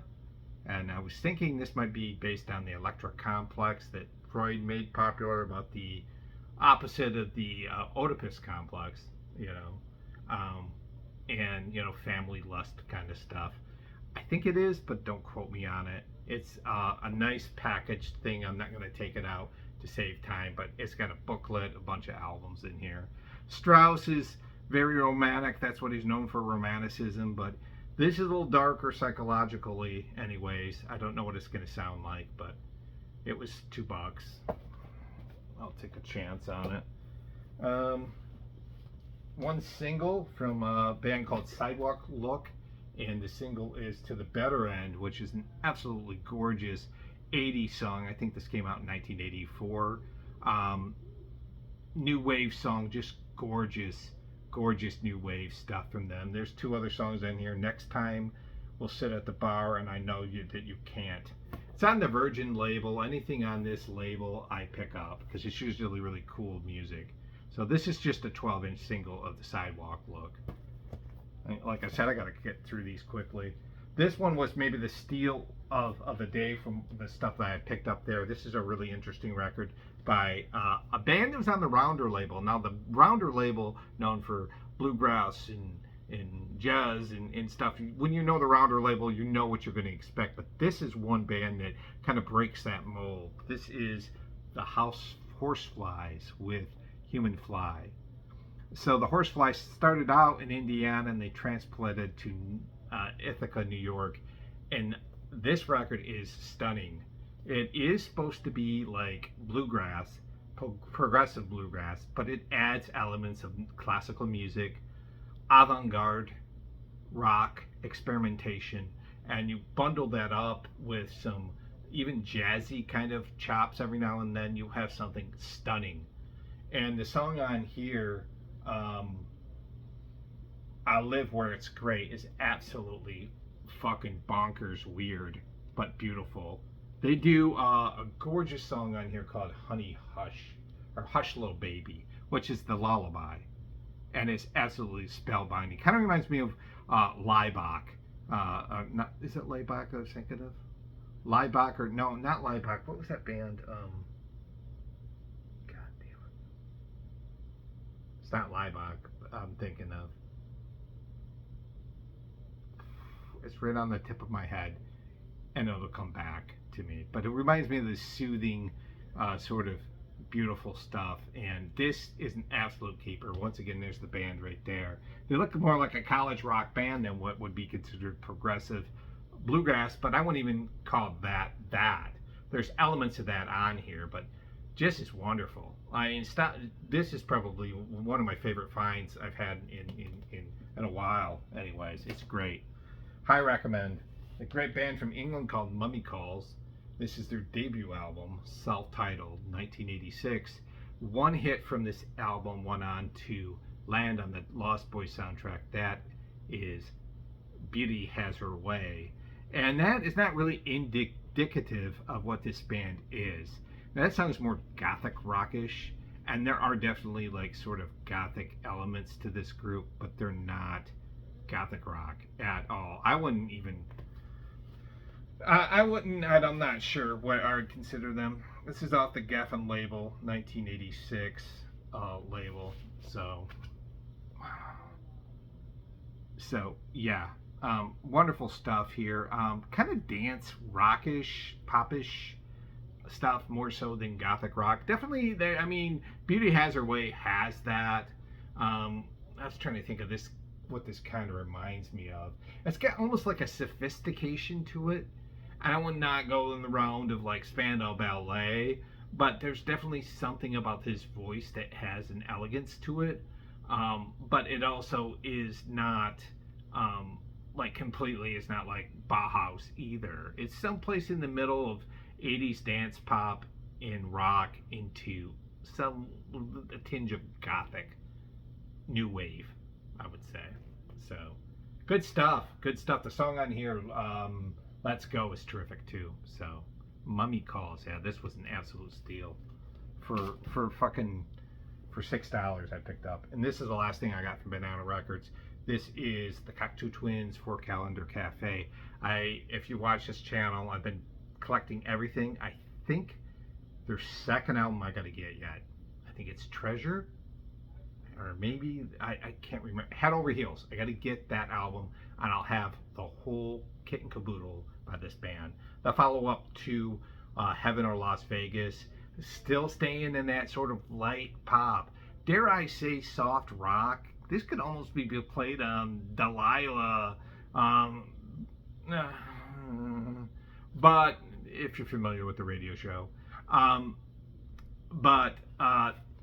A: And I was thinking this might be based on the Elektra complex that Freud made popular, about the opposite of the Oedipus complex, you know, and, you know, family lust kind of stuff. I think it is, but don't quote me on it. It's a nice packaged thing. I'm not going to take it out to save time, but it's got a booklet, a bunch of albums in here. Strauss is very romantic. That's what he's known for, romanticism, but this is a little darker psychologically anyways. I don't know what it's going to sound like, but it was $2. I'll take a chance on it. One single from a band called Sidewalk Look, and the single is To the Better End, which is an absolutely gorgeous 80s song. I think this came out in 1984. New wave song, just gorgeous new wave stuff from them. There's 2 other songs in here. Next Time We'll Sit at the Bar, and I Know That You Can't. It's on the Virgin label. Anything on this label I pick up because it's usually really cool music. So this is just a 12-inch single of the Sidewalk Look. Like I said, I got to get through these quickly. This one was maybe the steal of the day from the stuff that I had picked up there. This is a really interesting record by a band that was on the Rounder label. Now, the Rounder label, known for bluegrass and jazz and stuff, when you know the Rounder label, you know what you're going to expect. But this is one band that kind of breaks that mold. This is the Horseflies with Human Fly. So the Horseflies started out in Indiana and they transplanted to Ithaca, New York, and this record is stunning. It is supposed to be like bluegrass, progressive bluegrass, but it adds elements of classical music, avant-garde, rock, experimentation, and you bundle that up with some even jazzy kind of chops every now and then. You have something stunning. And the song on here, I Live Where It's Great, is absolutely fucking bonkers weird, but beautiful. They do a gorgeous song on here called Honey Hush, or Hush Little Baby, which is the lullaby. And it's absolutely spellbinding. Kind of reminds me of Laibach. Is it Laibach I was thinking of? Laibach, or no, not Laibach. What was that band? God damn it. It's not Laibach I'm thinking of. It's right on the tip of my head, and it'll come back to me. But it reminds me of this soothing, sort of beautiful stuff. And this is an absolute keeper. Once again, there's the band right there. They look more like a college rock band than what would be considered progressive bluegrass, but I wouldn't even call that. There's elements of that on here, but just is wonderful. This is probably one of my favorite finds I've had in a while. Anyways, it's great. High recommend. A great band from England called Mummy Calls. This is their debut album, self-titled, 1986. One hit from this album went on to land on the Lost Boys soundtrack. That is Beauty Has Her Way. And that is not really indicative of what this band is. Now, that sounds more gothic rockish, and there are definitely like sort of gothic elements to this group, but they're not gothic rock at all. I'm not sure what I would consider them. This is off the Geffen label, 1986 label. So yeah, wonderful stuff here. Kind of dance, rockish, popish stuff more so than gothic rock. Definitely, Beauty Has Her Way has that. I was trying to think of this, what this kind of reminds me of. It's got almost like a sophistication to it. I would not go in the round of like Spandau Ballet, but there's definitely something about his voice that has an elegance to it. But it also is not like completely, it's not like Bauhaus either. It's someplace in the middle of 80s dance pop and rock into a tinge of gothic new wave, I would say. So good stuff. The song on here, Let's Go, is terrific too. So Mummy Calls, yeah, this was an absolute steal for $6 I picked up. And this is the last thing I got from Banana Records. This is the Cocteau Twins 4 Calendar Cafe. If you watch this channel, I've been collecting everything. I think their second album I gotta get yet. I think it's Treasure, or maybe I can't remember. Head Over Heels. I gotta get that album, and I'll have the whole kit and caboodle by this band. The follow-up to Heaven or Las Vegas, still staying in that sort of light pop. Dare I say soft rock? This could almost be played on Delilah. But if you're familiar with the radio show. But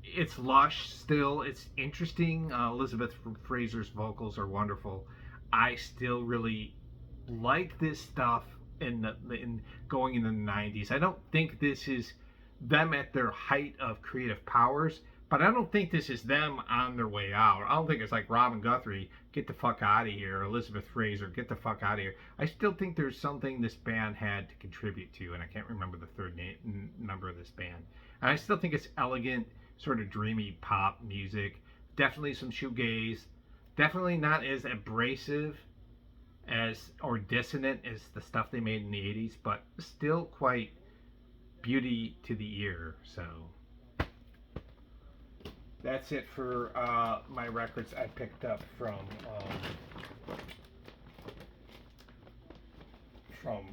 A: it's lush still. It's interesting. Elizabeth Fraser's vocals are wonderful. I still really like this stuff in going in the 90s. I don't think this is them at their height of creative powers, but I don't think this is them on their way out. I don't think it's like Robin Guthrie, get the fuck out of here, or Elizabeth Fraser, get the fuck out of here. I still think there's something this band had to contribute to, and I can't remember the third member of this band. And I still think it's elegant, sort of dreamy pop music. Definitely some shoegaze. Definitely not as abrasive as or dissonant as the stuff they made in the 80s, but still quite beauty to the ear. So that's it for my records I picked up from from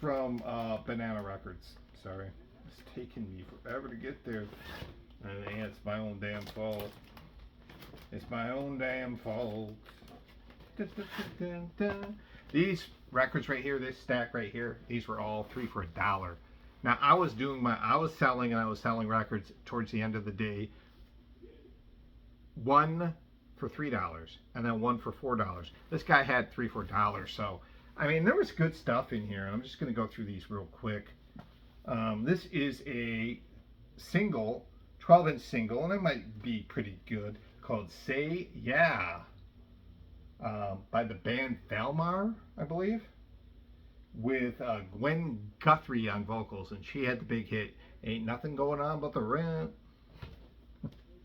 A: from Banana Records. Sorry, it's taking me forever to get there, and it's my own damn fault. It's my own damn fault. Dun, dun, dun, dun, dun. These records right here, this stack right here, these were all 3 for $1. Now I was selling records towards the end of the day. 1 for $3 and then 1 for $4. This guy had 3 for $1, so I mean there was good stuff in here. I'm just going to go through these real quick. This is a single, 12-inch single, and it might be pretty good, called "Say Yeah" by the band Valmar, I believe, with Gwen Guthrie on vocals, and she had the big hit "Ain't Nothing Going On But the Rent."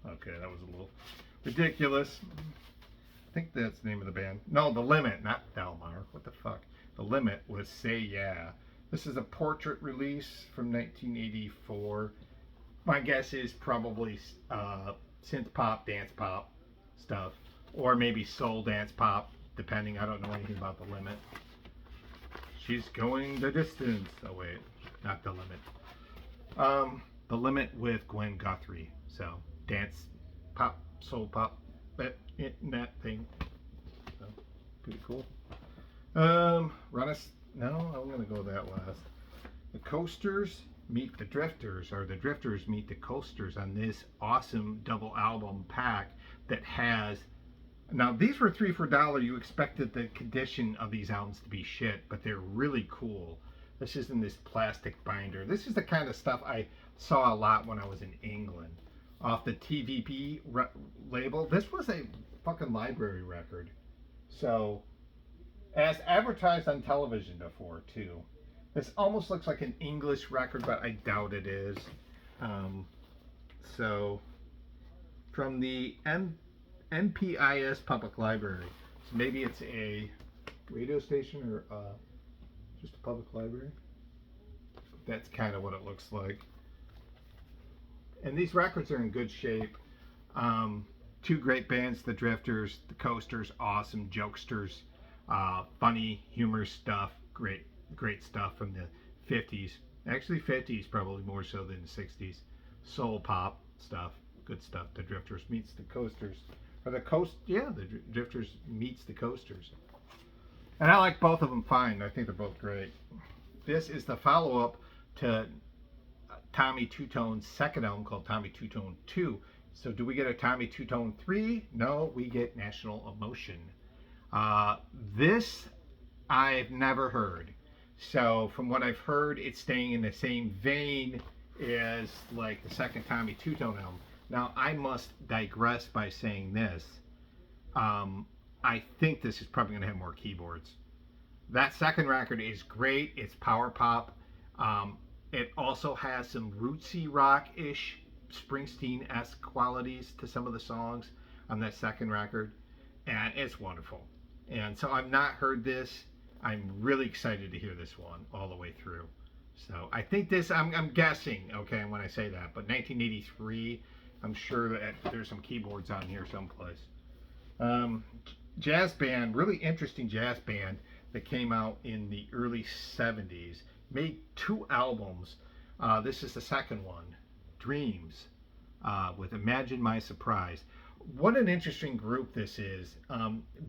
A: Okay, that was a little ridiculous. I think that's the name of the band. No, The Limit, not Valmar. What the fuck? The Limit was "Say Yeah." This is a portrait release from 1984. My guess is probably synth pop, dance pop stuff, or maybe soul dance pop, depending. I don't know anything about The Limit. She's going the distance. Oh wait, not The Limit. The Limit with Gwen Guthrie. So dance pop, soul pop, that thing. So pretty cool. No, I'm gonna go that last. The Coasters meet the Drifters, or the Drifters meet the Coasters on this awesome double album pack that has. Now these were 3 for $1. You expected the condition of these albums to be shit, but they're really cool. This is in this plastic binder. This is the kind of stuff I saw a lot when I was in England. Off the TVP label. This was a fucking library record. So, as advertised on television before too. This almost looks like an English record, but I doubt it is. So, from the NPIS Public Library. So maybe it's a radio station or just a public library. That's kind of what it looks like. And these records are in good shape. 2 great bands, the Drifters, the Coasters, awesome jokesters, funny, humorous stuff, great stuff from the 50s. Actually 50s probably more so than the 60s. Soul pop stuff, good stuff. The Drifters meets the Coasters. Or the Drifters meets the Coasters. And I like both of them fine. I think they're both great. This is the follow-up to Tommy Two-Tone's second album called Tommy Two-Tone 2. So do we get a Tommy Two-Tone 3? No, we get National Emotion. This I've never heard. So from what I've heard, it's staying in the same vein as like the second Tommy Two-Tone album. Now I must digress by saying this. I think this is probably going to have more keyboards. That second record is great. It's power pop. It also has some rootsy rock-ish, Springsteen-esque qualities to some of the songs on that second record, and it's wonderful. And so I've not heard this. I'm really excited to hear this one all the way through. So I think this, I'm guessing, okay, when I say that, but 1983, I'm sure that there's some keyboards on here someplace. Jazz band, really interesting jazz band that came out in the early 70s. Made 2 albums. This is the second one, Dreams, with Imagine My Surprise. What an interesting group this is.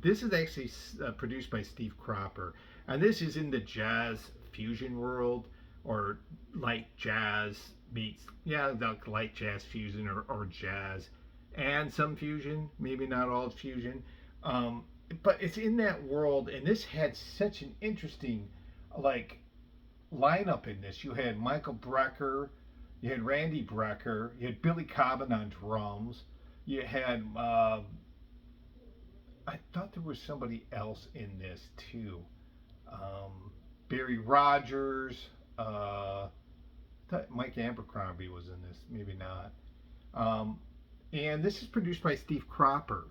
A: This is actually produced by Steve Cropper, and this is in the jazz fusion world, or light jazz meets, the light jazz fusion, or jazz and some fusion, maybe not all fusion. But it's in that world, and this had such an interesting, lineup in this. You had Michael Brecker, you had Randy Brecker, you had Billy Cobham on drums, you had I thought there was somebody else in this too. Barry Rogers. Thought Mike Abercrombie was in this, maybe not. And this is produced by Steve Cropper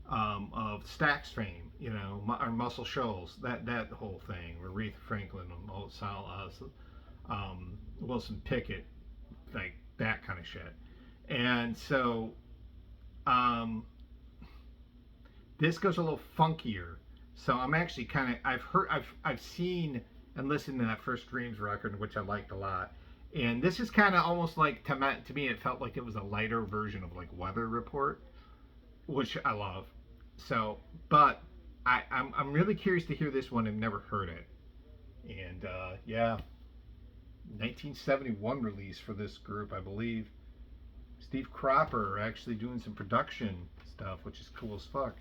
A: of Stax fame, or Muscle Shoals, that whole thing, Aretha Franklin, Wilson Pickett, like that kind of shit. And so this goes a little funkier. So I'm actually I've seen and listened to that First Dreams record, which I liked a lot. And this is kind of almost like, to me, it felt like it was a lighter version of like Weather Report, which I love. So, but I'm really curious to hear this one. I've never heard it. And yeah, 1971 release for this group, I believe. Steve Cropper actually doing some production stuff, which is cool as fuck.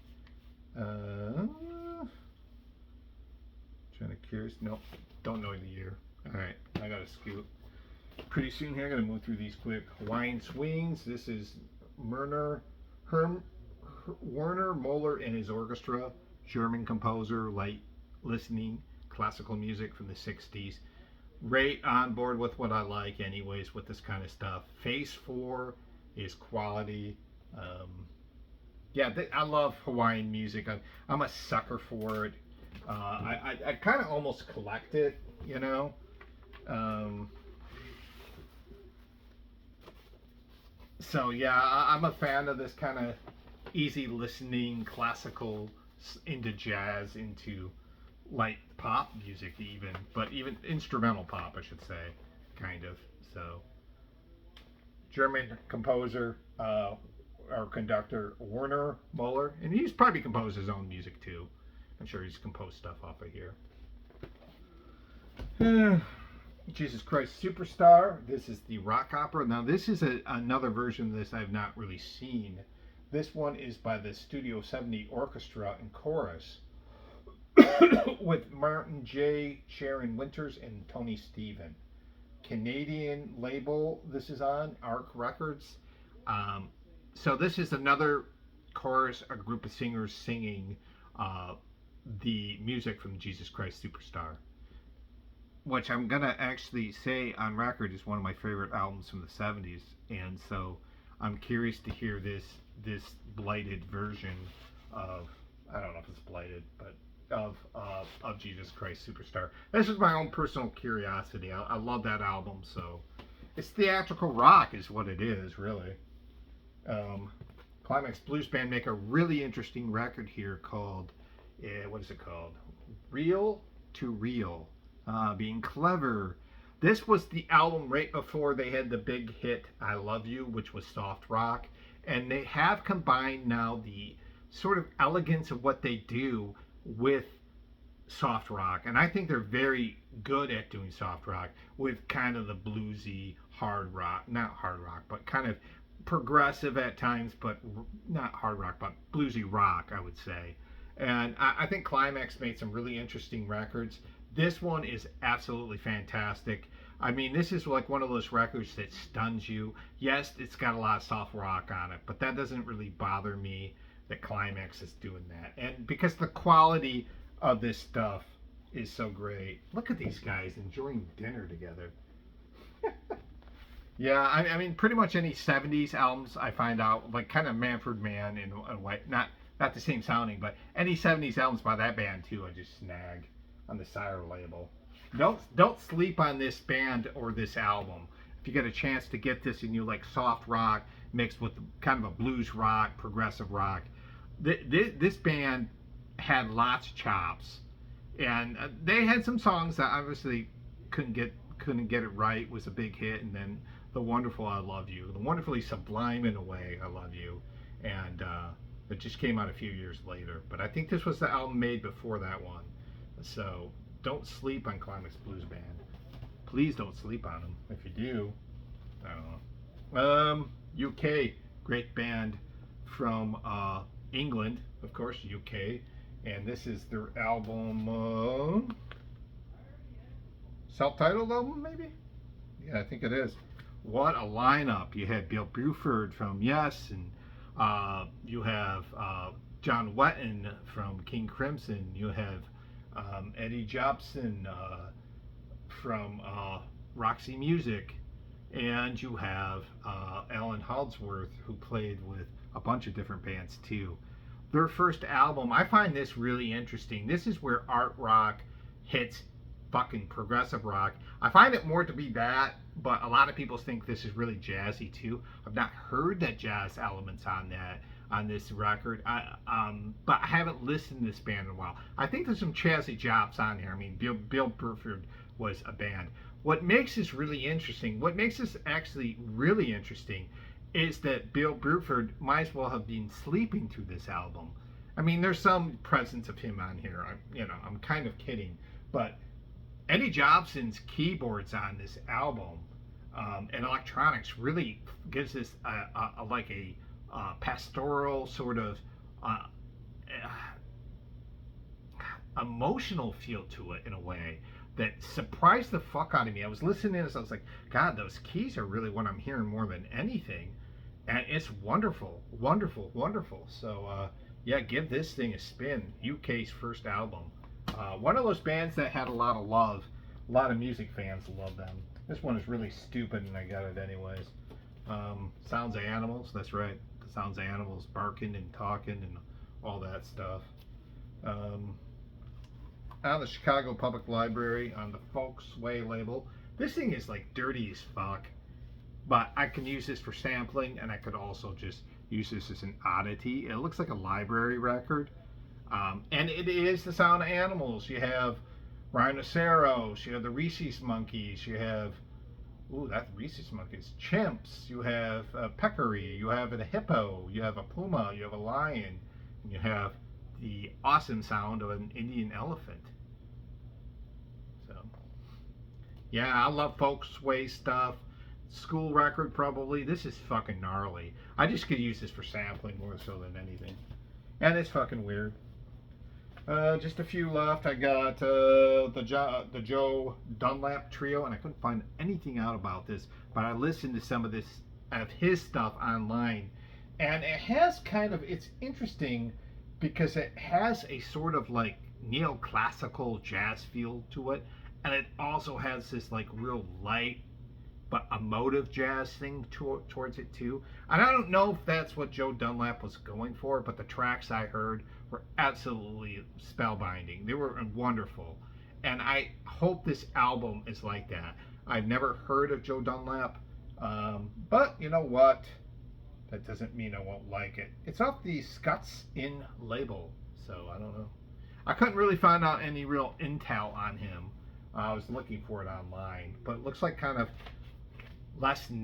A: Trying to curious. Nope, don't know the year. All right, I gotta scoot. Pretty soon here, I'm gonna move through these quick. Hawaiian Swings. This is Werner Moeller and his orchestra, German composer, light listening, classical music from the 60s. Right on board with what I like anyways with this kind of stuff. Phase 4 is quality. Yeah, I love Hawaiian music. I'm a sucker for it. I kind of almost collect it, So yeah, I'm a fan of this kind of easy listening, classical into jazz, into light pop music even, but even instrumental pop, I should say, kind of. So German composer, or conductor, Werner Moeller, and he's probably composed his own music too. I'm sure he's composed stuff off of here. Jesus Christ Superstar. This is the rock opera. Now this is another version of this I've not really seen. This one is by the Studio 70 Orchestra and Chorus with Martin J. Sharon Winters and Tony Stephen. Canadian label this is on, Arc Records. So this is another chorus, a group of singers singing the music from Jesus Christ Superstar, which I'm gonna actually say on record is one of my favorite albums from the 70s. And so I'm curious to hear this blighted version of, I don't know if it's blighted, but of Jesus Christ Superstar. This is my own personal curiosity. I love that album. So it's theatrical rock is what it is, really. Climax Blues Band make a really interesting record here called, what is it called? Real to Real. Being clever. This was the album right before they had the big hit I Love You, which was soft rock. And they have combined now the sort of elegance of what they do with soft rock. And I think they're very good at doing soft rock with kind of the bluesy hard rock, not hard rock, but kind of progressive at times, but not hard rock, but bluesy rock, I would say. And I think Climax made some really interesting records. This one is absolutely fantastic. I mean, this is like one of those records that stuns you. Yes, it's got a lot of soft rock on it, but that doesn't really bother me that Climax is doing that. And because the quality of this stuff is so great. Look at these guys enjoying dinner together. Yeah, I mean, pretty much any 70s albums I find out, like kind of Manfred Mann and White, not the same sounding, but any 70s albums by that band too, I just snag on the Sire label. Don't sleep on this band or this album. If you get a chance to get this and you like soft rock mixed with kind of a blues rock, progressive rock, this band had lots of chops, and they had some songs that obviously couldn't get it right, was a big hit, and then The Wonderful I Love You, the wonderfully sublime in a way I Love You, and it just came out a few years later. But I think this was the album made before that one. So don't sleep on Climax Blues Band. Please don't sleep on them. If you do, I don't know. UK, great band from England, of course, UK. And this is their album, self-titled album, maybe? Yeah, I think it is. What a lineup. You had Bill Bruford from Yes, and you have John Wetton from King Crimson. You have Eddie Jobson from Roxy Music, and you have Alan Haldsworth, who played with a bunch of different bands too. Their first album, I find this really interesting. This is where art rock hits fucking progressive rock. I find it more to be that, but a lot of people think this is really jazzy too. I've not heard that jazz elements on this record. But I haven't listened to this band in a while. I think there's some jazzy chops on here. I mean, Bill Bruford was a band. What makes this really interesting, what makes this actually really interesting, is that Bill Bruford might as well have been sleeping through this album. I mean, there's some presence of him on here. I'm kind of kidding, but Eddie Jobson's keyboards on this album and electronics really gives this a pastoral sort of emotional feel to it in a way that surprised the fuck out of me. I was listening to this, I was like, God, those keys are really what I'm hearing more than anything. And it's wonderful, wonderful, wonderful. So, yeah, give this thing a spin. UK's first album. One of those bands that had a lot of love. A lot of music fans love them. This one is really stupid, and I got it anyways. Sounds of Animals, that's right. The Sounds of Animals, barking and talking and all that stuff. On the Chicago Public Library, on the Folks Way label. This thing is like dirty as fuck. But I can use this for sampling, and I could also just use this as an oddity. It looks like a library record. And it is the Sound of Animals. You have rhinoceros, you have the rhesus monkeys, you have, ooh, that's rhesus monkeys, chimps, you have a peccary, you have a hippo, you have a puma, you have a lion, and you have the awesome sound of an Indian elephant. So, yeah, I love Folks Way stuff. School record, probably. This is fucking gnarly. I just could use this for sampling more so than anything. And it's fucking weird. Just a few left. I got the Joe Dunlap Trio, and I couldn't find anything out about this, but I listened to some of his stuff online, and it has it's interesting because it has a sort of like neoclassical jazz feel to it, and it also has this like real light but emotive jazz thing towards it too. And I don't know if that's what Joe Dunlap was going for, but the tracks I heard were absolutely spellbinding. They were wonderful. And I hope this album is like that. I've never heard of Joe Dunlap, but you know what? That doesn't mean I won't like it. It's off the Scuts In label, so I don't know. I couldn't really find out any real intel on him. I was looking for it online, but it looks like kind of lesser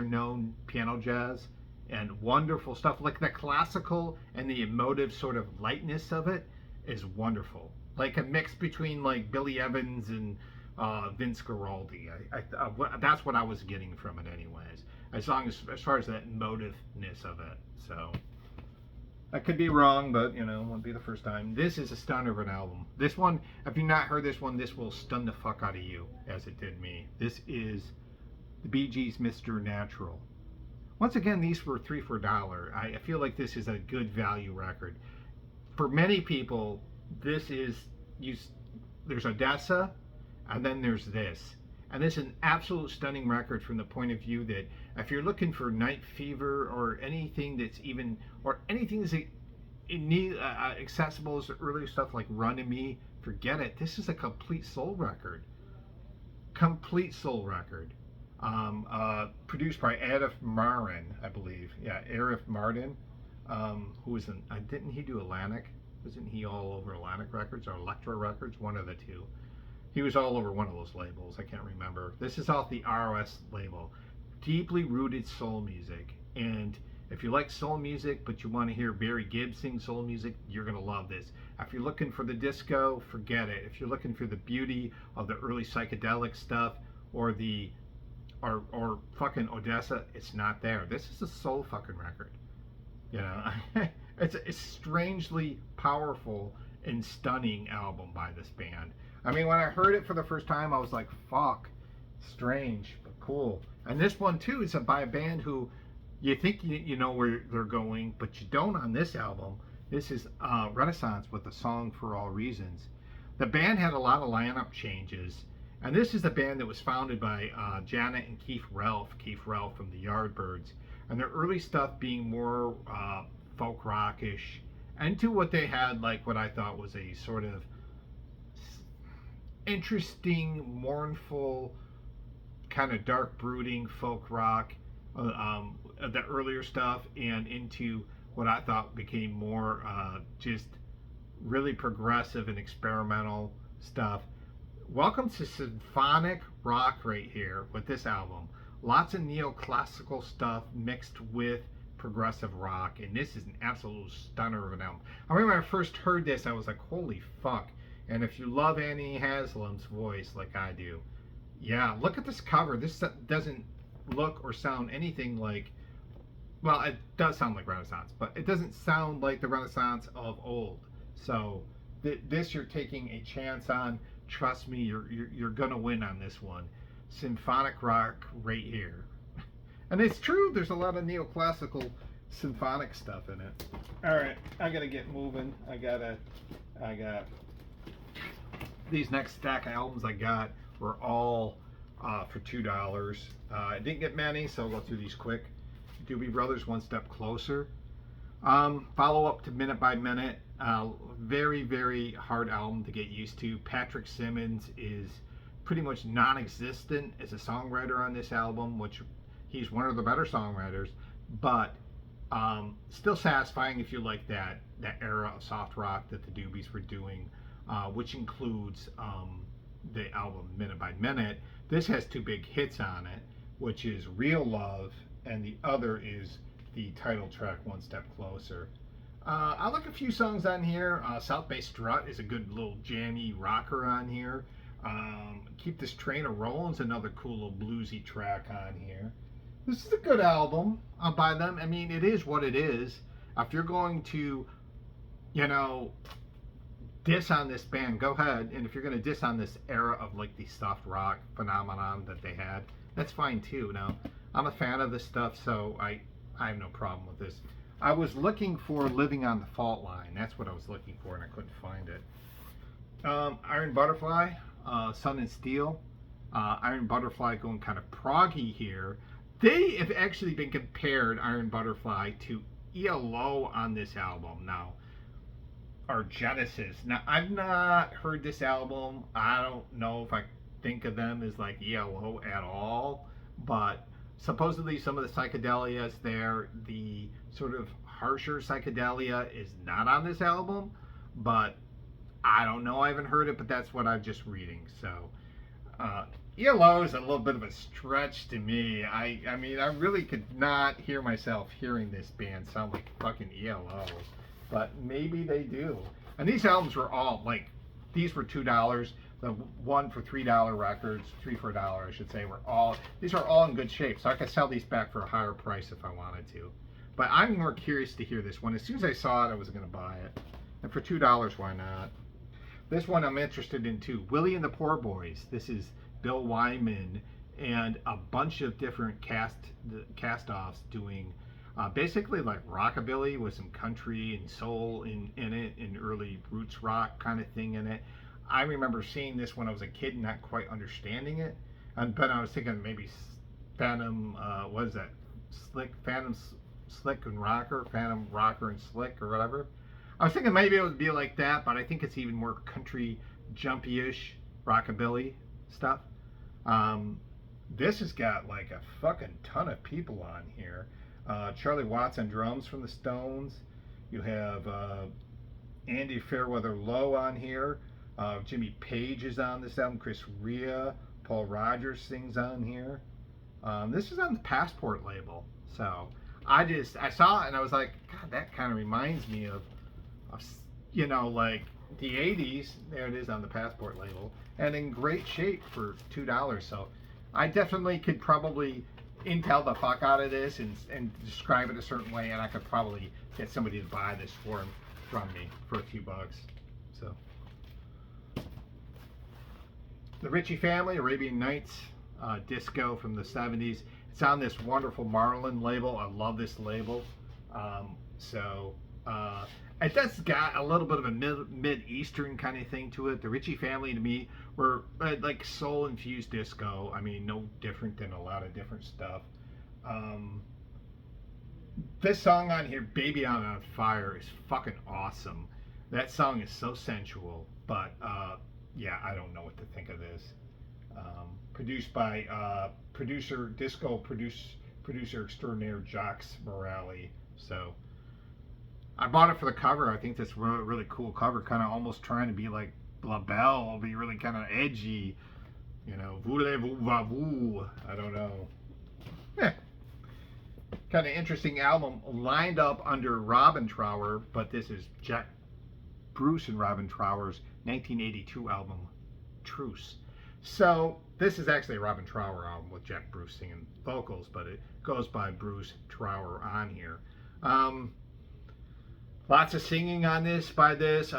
A: known piano jazz and wonderful stuff. Like the classical and the emotive sort of lightness of it is wonderful. Like a mix between like Billy Evans and Vince Guaraldi. That's what I was getting from it, anyways. As far as that emotiveness of it. So I could be wrong, but it won't be the first time. This is a stunner of an album. This one, if you've not heard this one, this will stun the fuck out of you, as it did me. This is the Bee Gees' Mr. Natural. Once again, these were $3 for $1. I feel like this is a good value record. For many people, this is, there's Odessa, and then there's this. And this is an absolute stunning record from the point of view that if you're looking for Night Fever or anything that's accessible as earlier stuff like Run to Me, forget it. This is a complete soul record. Complete soul record. Produced by Arif Mardin, I believe. Yeah, Arif Mardin, who was didn't he do Atlantic? Wasn't he all over Atlantic Records or Elektra Records? One of the two. He was all over one of those labels. I can't remember. This is off the ROS label. Deeply rooted soul music. And if you like soul music, but you want to hear Barry Gibb sing soul music, you're going to love this. If you're looking for the disco, forget it. If you're looking for the beauty of the early psychedelic stuff or fucking Odessa, it's not there. This is a soul fucking record. It's strangely powerful and stunning album by this band. I mean, when I heard it for the first time, I was like, fuck, strange, but cool. And this one too is by a band who you think you know where they're going, but you don't on this album. This is Renaissance with the Song for All Reasons. The band had a lot of lineup changes, and this is a band that was founded by Janet and Keith Ralph from the Yardbirds, and their early stuff being more folk rockish, and to what they had, like what I thought was a sort of interesting, mournful, kind of dark, brooding folk rock, the earlier stuff, and into what I thought became more just really progressive and experimental stuff. Welcome to symphonic rock right here with this album. Lots of neoclassical stuff mixed with progressive rock, and this is an absolute stunner of an album. I remember when I first heard this, I was like, holy fuck. And if you love Annie Haslam's voice like I do, yeah, look at this cover. This doesn't look or sound anything like, well, it does sound like Renaissance, but it doesn't sound like the Renaissance of old. So this you're taking a chance on. Trust me, you're gonna win on this one. Symphonic rock right here. And it's true, there's a lot of neoclassical symphonic stuff in it. All right, I gotta get moving. I got these next stack of albums I got were all for $2. I didn't get many, so I'll go through these quick. Doobie Brothers, One Step Closer. Follow up to Minute by Minute. Very, very hard album to get used to. Patrick Simmons is pretty much non-existent as a songwriter on this album, which he's one of the better songwriters, but still satisfying if you like that era of soft rock that the Doobies were doing, which includes the album Minute by Minute. This has two big hits on it, which is Real Love, and the other is the title track, One Step Closer. I like a few songs on here. South Bay Strut is a good little jammy rocker on here. Keep This Train A-Rollin' is another cool little bluesy track on here. This is a good album by them. I mean, it is what it is. If you're going to, diss on this band, go ahead. And if you're going to diss on this era of like the soft rock phenomenon that they had, that's fine too. Now, I'm a fan of this stuff, so I have no problem with this. I was looking for Living on the Fault Line. That's what I was looking for, and I couldn't find it. Iron Butterfly, Sun and Steel. Iron Butterfly going kind of proggy here. They have actually been compared, Iron Butterfly, to ELO on this album now, or Genesis. Now, I've not heard this album. I don't know if I think of them as like ELO at all, but supposedly some of the psychedelia is there. The sort of harsher psychedelia is not on this album, but I don't know. I haven't heard it, but that's what I'm just reading. So ELO is a little bit of a stretch to me. I mean, I really could not hear myself hearing this band sound like fucking ELO, but maybe they do. And these albums were all like, these were $2. The one for $3 records, $3 for $1, I should say, these are all in good shape, so I could sell these back for a higher price if I wanted to. But I'm more curious to hear this one. As soon as I saw it, I was going to buy it. And for $2, why not? This one I'm interested in too. Willie and the Poor Boys. This is Bill Wyman and a bunch of different cast-offs doing basically like rockabilly with some country and soul in it, and early roots rock kind of thing in it. I remember seeing this when I was a kid and not quite understanding it, but I was thinking maybe Phantom, what is that? Phantom Slick and Rocker, Phantom Rocker and Slick or whatever. I was thinking maybe it would be like that, but I think it's even more country, jumpy-ish, rockabilly stuff. This has got like a fucking ton of people on here. Charlie Watts on drums from the Stones. You have Andy Fairweather Lowe on here. Jimmy Page is on this album. Chris Rea, Paul Rogers sings on here. This is on the Passport label. So I saw it and I was like, God, that kind of reminds me of like the 80s. There it is on the Passport label, and in great shape for $2. So I definitely could probably intel the fuck out of this and describe it a certain way, and I could probably get somebody to buy this from me for a few bucks. So the Ritchie Family, Arabian Nights, disco from the 70s. It's on this wonderful Marlin label. I love this label. it does got a little bit of a mid-eastern kind of thing to it. The Ritchie family to me were like soul infused disco. I mean, no different than a lot of different stuff. Um, this song on here, "Baby I'm on Fire," is fucking awesome. That song is so sensual, but yeah, I don't know what to think of this. Produced by producer extraordinaire Jacques Morale. So I bought it for the cover. I think that's really, really cool cover. Kind of almost trying to be like La Belle, be really kind of edgy. You know, voulez-vous, va-vous. I don't know. Yeah. Kind of interesting album lined up under Robin Trower, but this is Jack Bruce and Robin Trower's 1982 album, Truce. So this is actually a Robin Trower album with Jack Bruce singing vocals, but it goes by Bruce Trower on here. Lots of singing on this by this.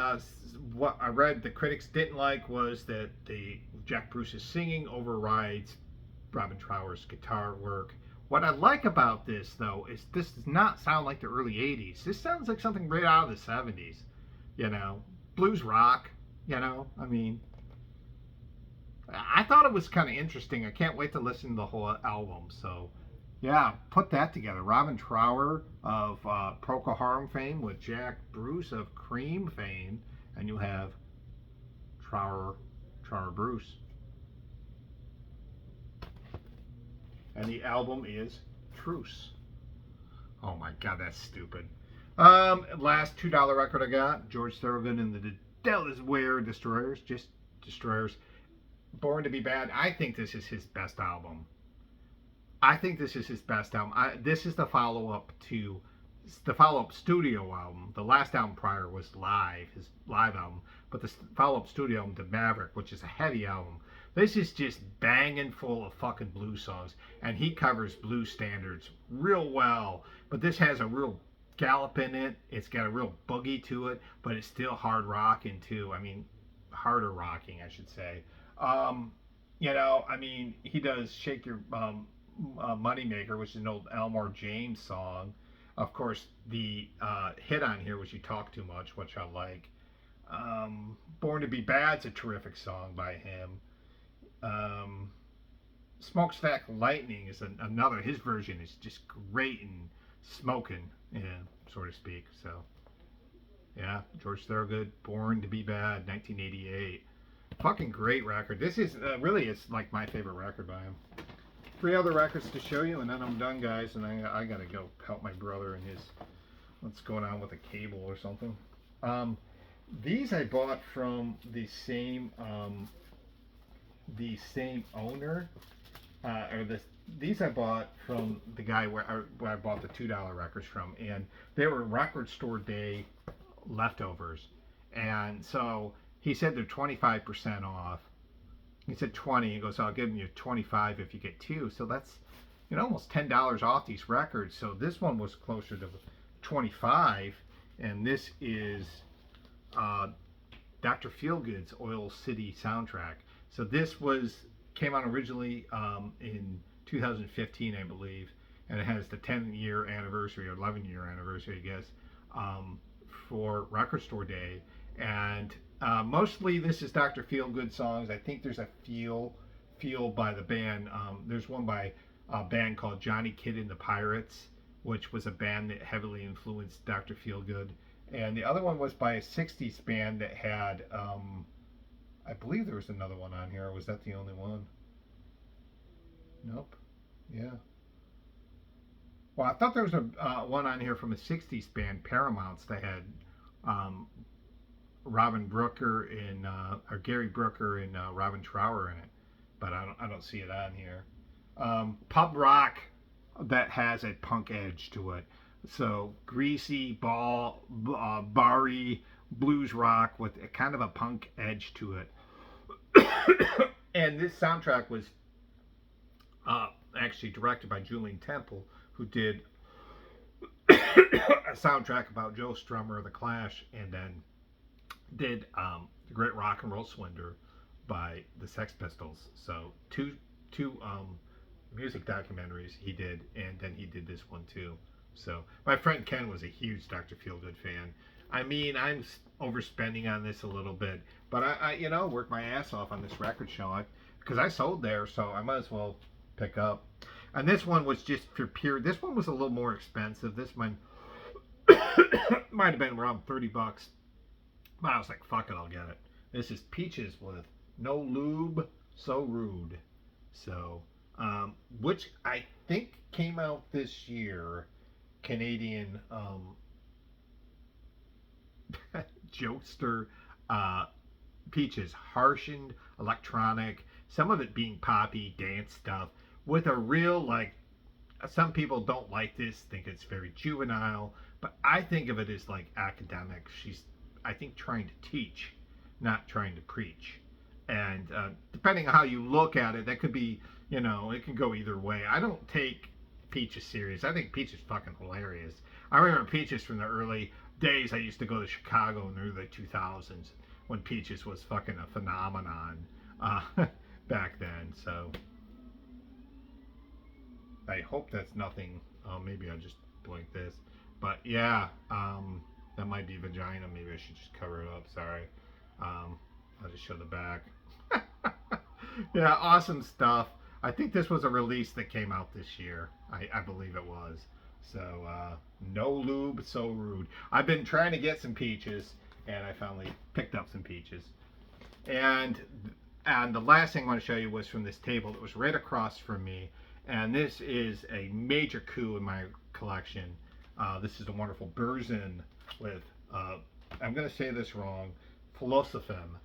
A: What I read the critics didn't like was that the Jack Bruce's singing overrides Robin Trower's guitar work. What I like about this, though, is this does not sound like the early 80s. This sounds like something right out of the 70s. You know, blues rock, you know, I mean, I thought it was kind of interesting. I can't wait to listen to the whole album. So, yeah, put that together. Robin Trower of Procol Harum fame with Jack Bruce of Cream fame, and you have Trower Bruce. And the album is Truce. Oh my God, that's stupid. Last $2 record I got, George Thorogood and the Delaware Destroyers, just Destroyers. Born to Be Bad. I think this is his best album. This is the follow-up to the follow-up studio album. The last album prior was Live, his live album, but the follow-up studio album to Maverick, which is a heavy album. This is just banging full of fucking blues songs, and he covers blues standards real well. But this has a real gallop in it. It's got a real boogie to it, but it's still hard rocking too. I mean, harder rocking, I should say. You know, I mean, he does "Shake Your Moneymaker," which is an old Elmore James song. Of course, the hit on here was "You Talk Too Much," which I like. "Born to Be Bad's a terrific song by him. "Smokestack Lightning" is another. His version is just great and smoking, yeah, so to speak. So, yeah, George Thorogood, "Born to Be Bad," 1988. Fucking great record. This is really, it's like my favorite record by him. 3 other records to show you, and then I'm done, guys. And I gotta go help my brother and his what's going on with a cable or something. These I bought from the same owner, these I bought from the guy where I bought the $2 records from, and they were Record Store Day leftovers, and so he said they're 25% off. He said 20. He goes, "I'll give you 25 if you get 2." So that's, you know, almost $10 off these records. So this one was closer to 25, and this is Dr. Feelgood's Oil City soundtrack. So this came out originally in 2015, I believe, and it has the 10-year anniversary or 11-year anniversary, I guess, for Record Store Day. And mostly this is Dr. Feelgood songs. I think there's a feel by the band. There's one by a band called Johnny Kidd and the Pirates, which was a band that heavily influenced Dr. Feelgood. And the other one was by a 60s band that had, I believe there was another one on here. Or was that the only one? Nope. Yeah. Well, I thought there was a one on here from a 60s band, Paramounts, that had Robin Brooker and or Gary Brooker and Robin Trower in it, but I don't see it on here. Pub rock that has a punk edge to it. So greasy, barry blues rock with a kind of a punk edge to it. And this soundtrack was actually directed by Julian Temple, who did a soundtrack about Joe Strummer of The Clash, and then did The Great Rock and Roll Swindler by the Sex Pistols. So two music documentaries he did, and then he did this one too. So my friend Ken was a huge Dr. Feelgood fan. I mean, I'm overspending on this a little bit, but worked my ass off on this record show because I sold there, so I might as well pick up. And this one was just for pure. This one was a little more expensive. This one might have been around $30, but I was like, fuck it, I'll get it. This is Peaches with No Lube, So Rude. So, which I think came out this year. Canadian jokester Peaches, harshened electronic, some of it being poppy dance stuff with a real, like, some people don't like this, think it's very juvenile, but I think of it as like academic. She's, I think, trying to teach, not trying to preach. And depending on how you look at it, that could be, it can go either way. I don't take Peaches serious. I think Peaches fucking hilarious. I remember Peaches from the early days. I used to go to Chicago in the early 2000s when Peaches was fucking a phenomenon back then. So I hope that's nothing. Maybe I'll just blink this. But yeah, that might be vagina. Maybe I should just cover it up. Sorry. I'll just show the back. Yeah, awesome stuff. I think this was a release that came out this year. I believe it was. So, No Lube, So Rude. I've been trying to get some Peaches, and I finally picked up some Peaches. And the last thing I want to show you was from this table that was right across from me. And this is a major coup in my collection. This is a wonderful Burzin with, I'm going to say this wrong, Philosophem.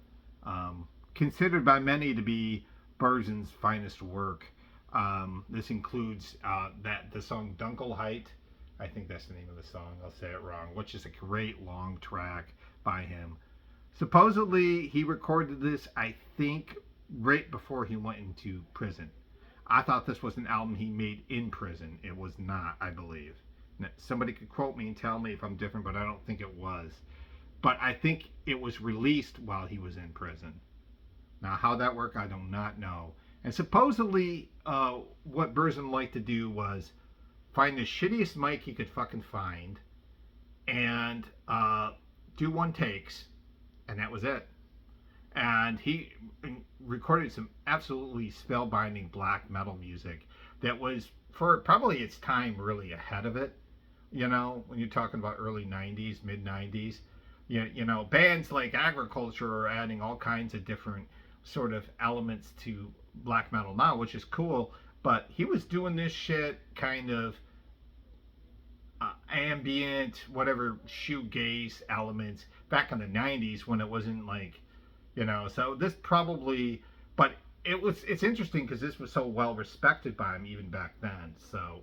A: Considered by many to be Burzin's finest work. This includes the song Dunkelheit. I think that's the name of the song. I'll say it wrong, which is a great long track by him. Supposedly, he recorded this, I think, right before he went into prison. I thought this was an album he made in prison. It was not, I believe. Now, somebody could quote me and tell me if I'm different, but I don't think it was. But I think it was released while he was in prison. Now, how that worked, I do not know. And supposedly, what Burzin liked to do was find the shittiest mic he could fucking find and do one takes, and that was it. And he recorded some absolutely spellbinding black metal music that was, for probably its time, really ahead of it. When you're talking about early 90s, mid 90s, bands like Agriculture are adding all kinds of different sort of elements to black metal now, which is cool. But he was doing this shit kind of ambient, whatever, shoegaze elements back in the 90s when it wasn't like, so this probably, but it's interesting because this was so well respected by him even back then. So,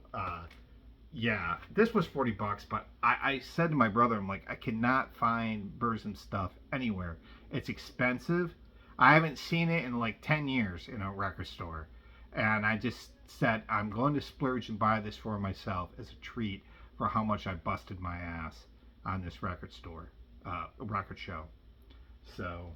A: yeah, this was $40, but I said to my brother, I'm like, I cannot find Burzin stuff anywhere. It's expensive. I haven't seen it in like 10 years in a record store. And I just said, I'm going to splurge and buy this for myself as a treat for how much I busted my ass on this record show. So,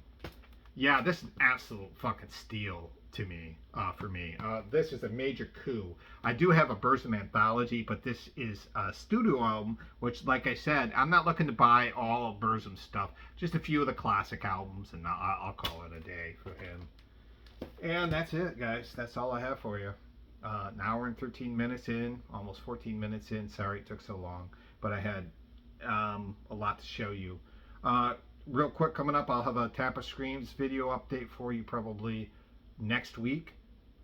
A: yeah, this is an absolute fucking steal to me, for me. This is a major coup. I do have a Burzin anthology, but this is a studio album, which, like I said, I'm not looking to buy all of Burzin's stuff, just a few of the classic albums, and I'll call it a day for him. And that's it, guys. That's all I have for you. An hour and 13 minutes in, almost 14 minutes in. Sorry it took so long, but I had a lot to show you. Real quick, coming up, I'll have a Tampa Screams video update for you probably next week.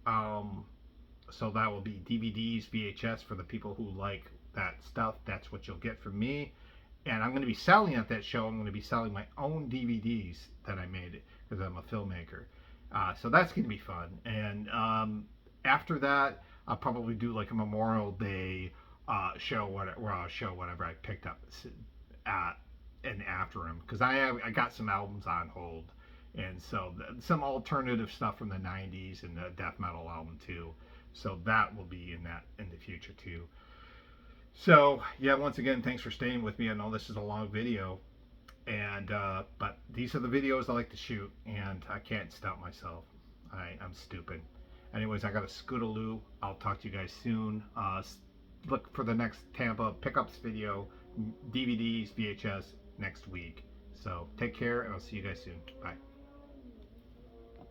A: So that will be DVDs, VHS for the people who like that stuff. That's what you'll get from me. And I'm going to be selling at that show. I'm going to be selling my own DVDs that I made because I'm a filmmaker. So that's going to be fun. And after that, I'll probably do like a Memorial Day show, where I'll show whatever I picked up and after him, because I got some albums on hold, and so some alternative stuff from the 90s and the death metal album too. So that will be in the future too. So yeah, once again, thanks for staying with me. I know this is a long video, and but these are the videos I like to shoot, and I can't stop myself. I'm stupid. Anyways, I got a scootaloo. I'll talk to you guys soon. Look for the next Tampa pickups video, DVDs, VHS, next week. So take care, and I'll see you guys soon. Bye.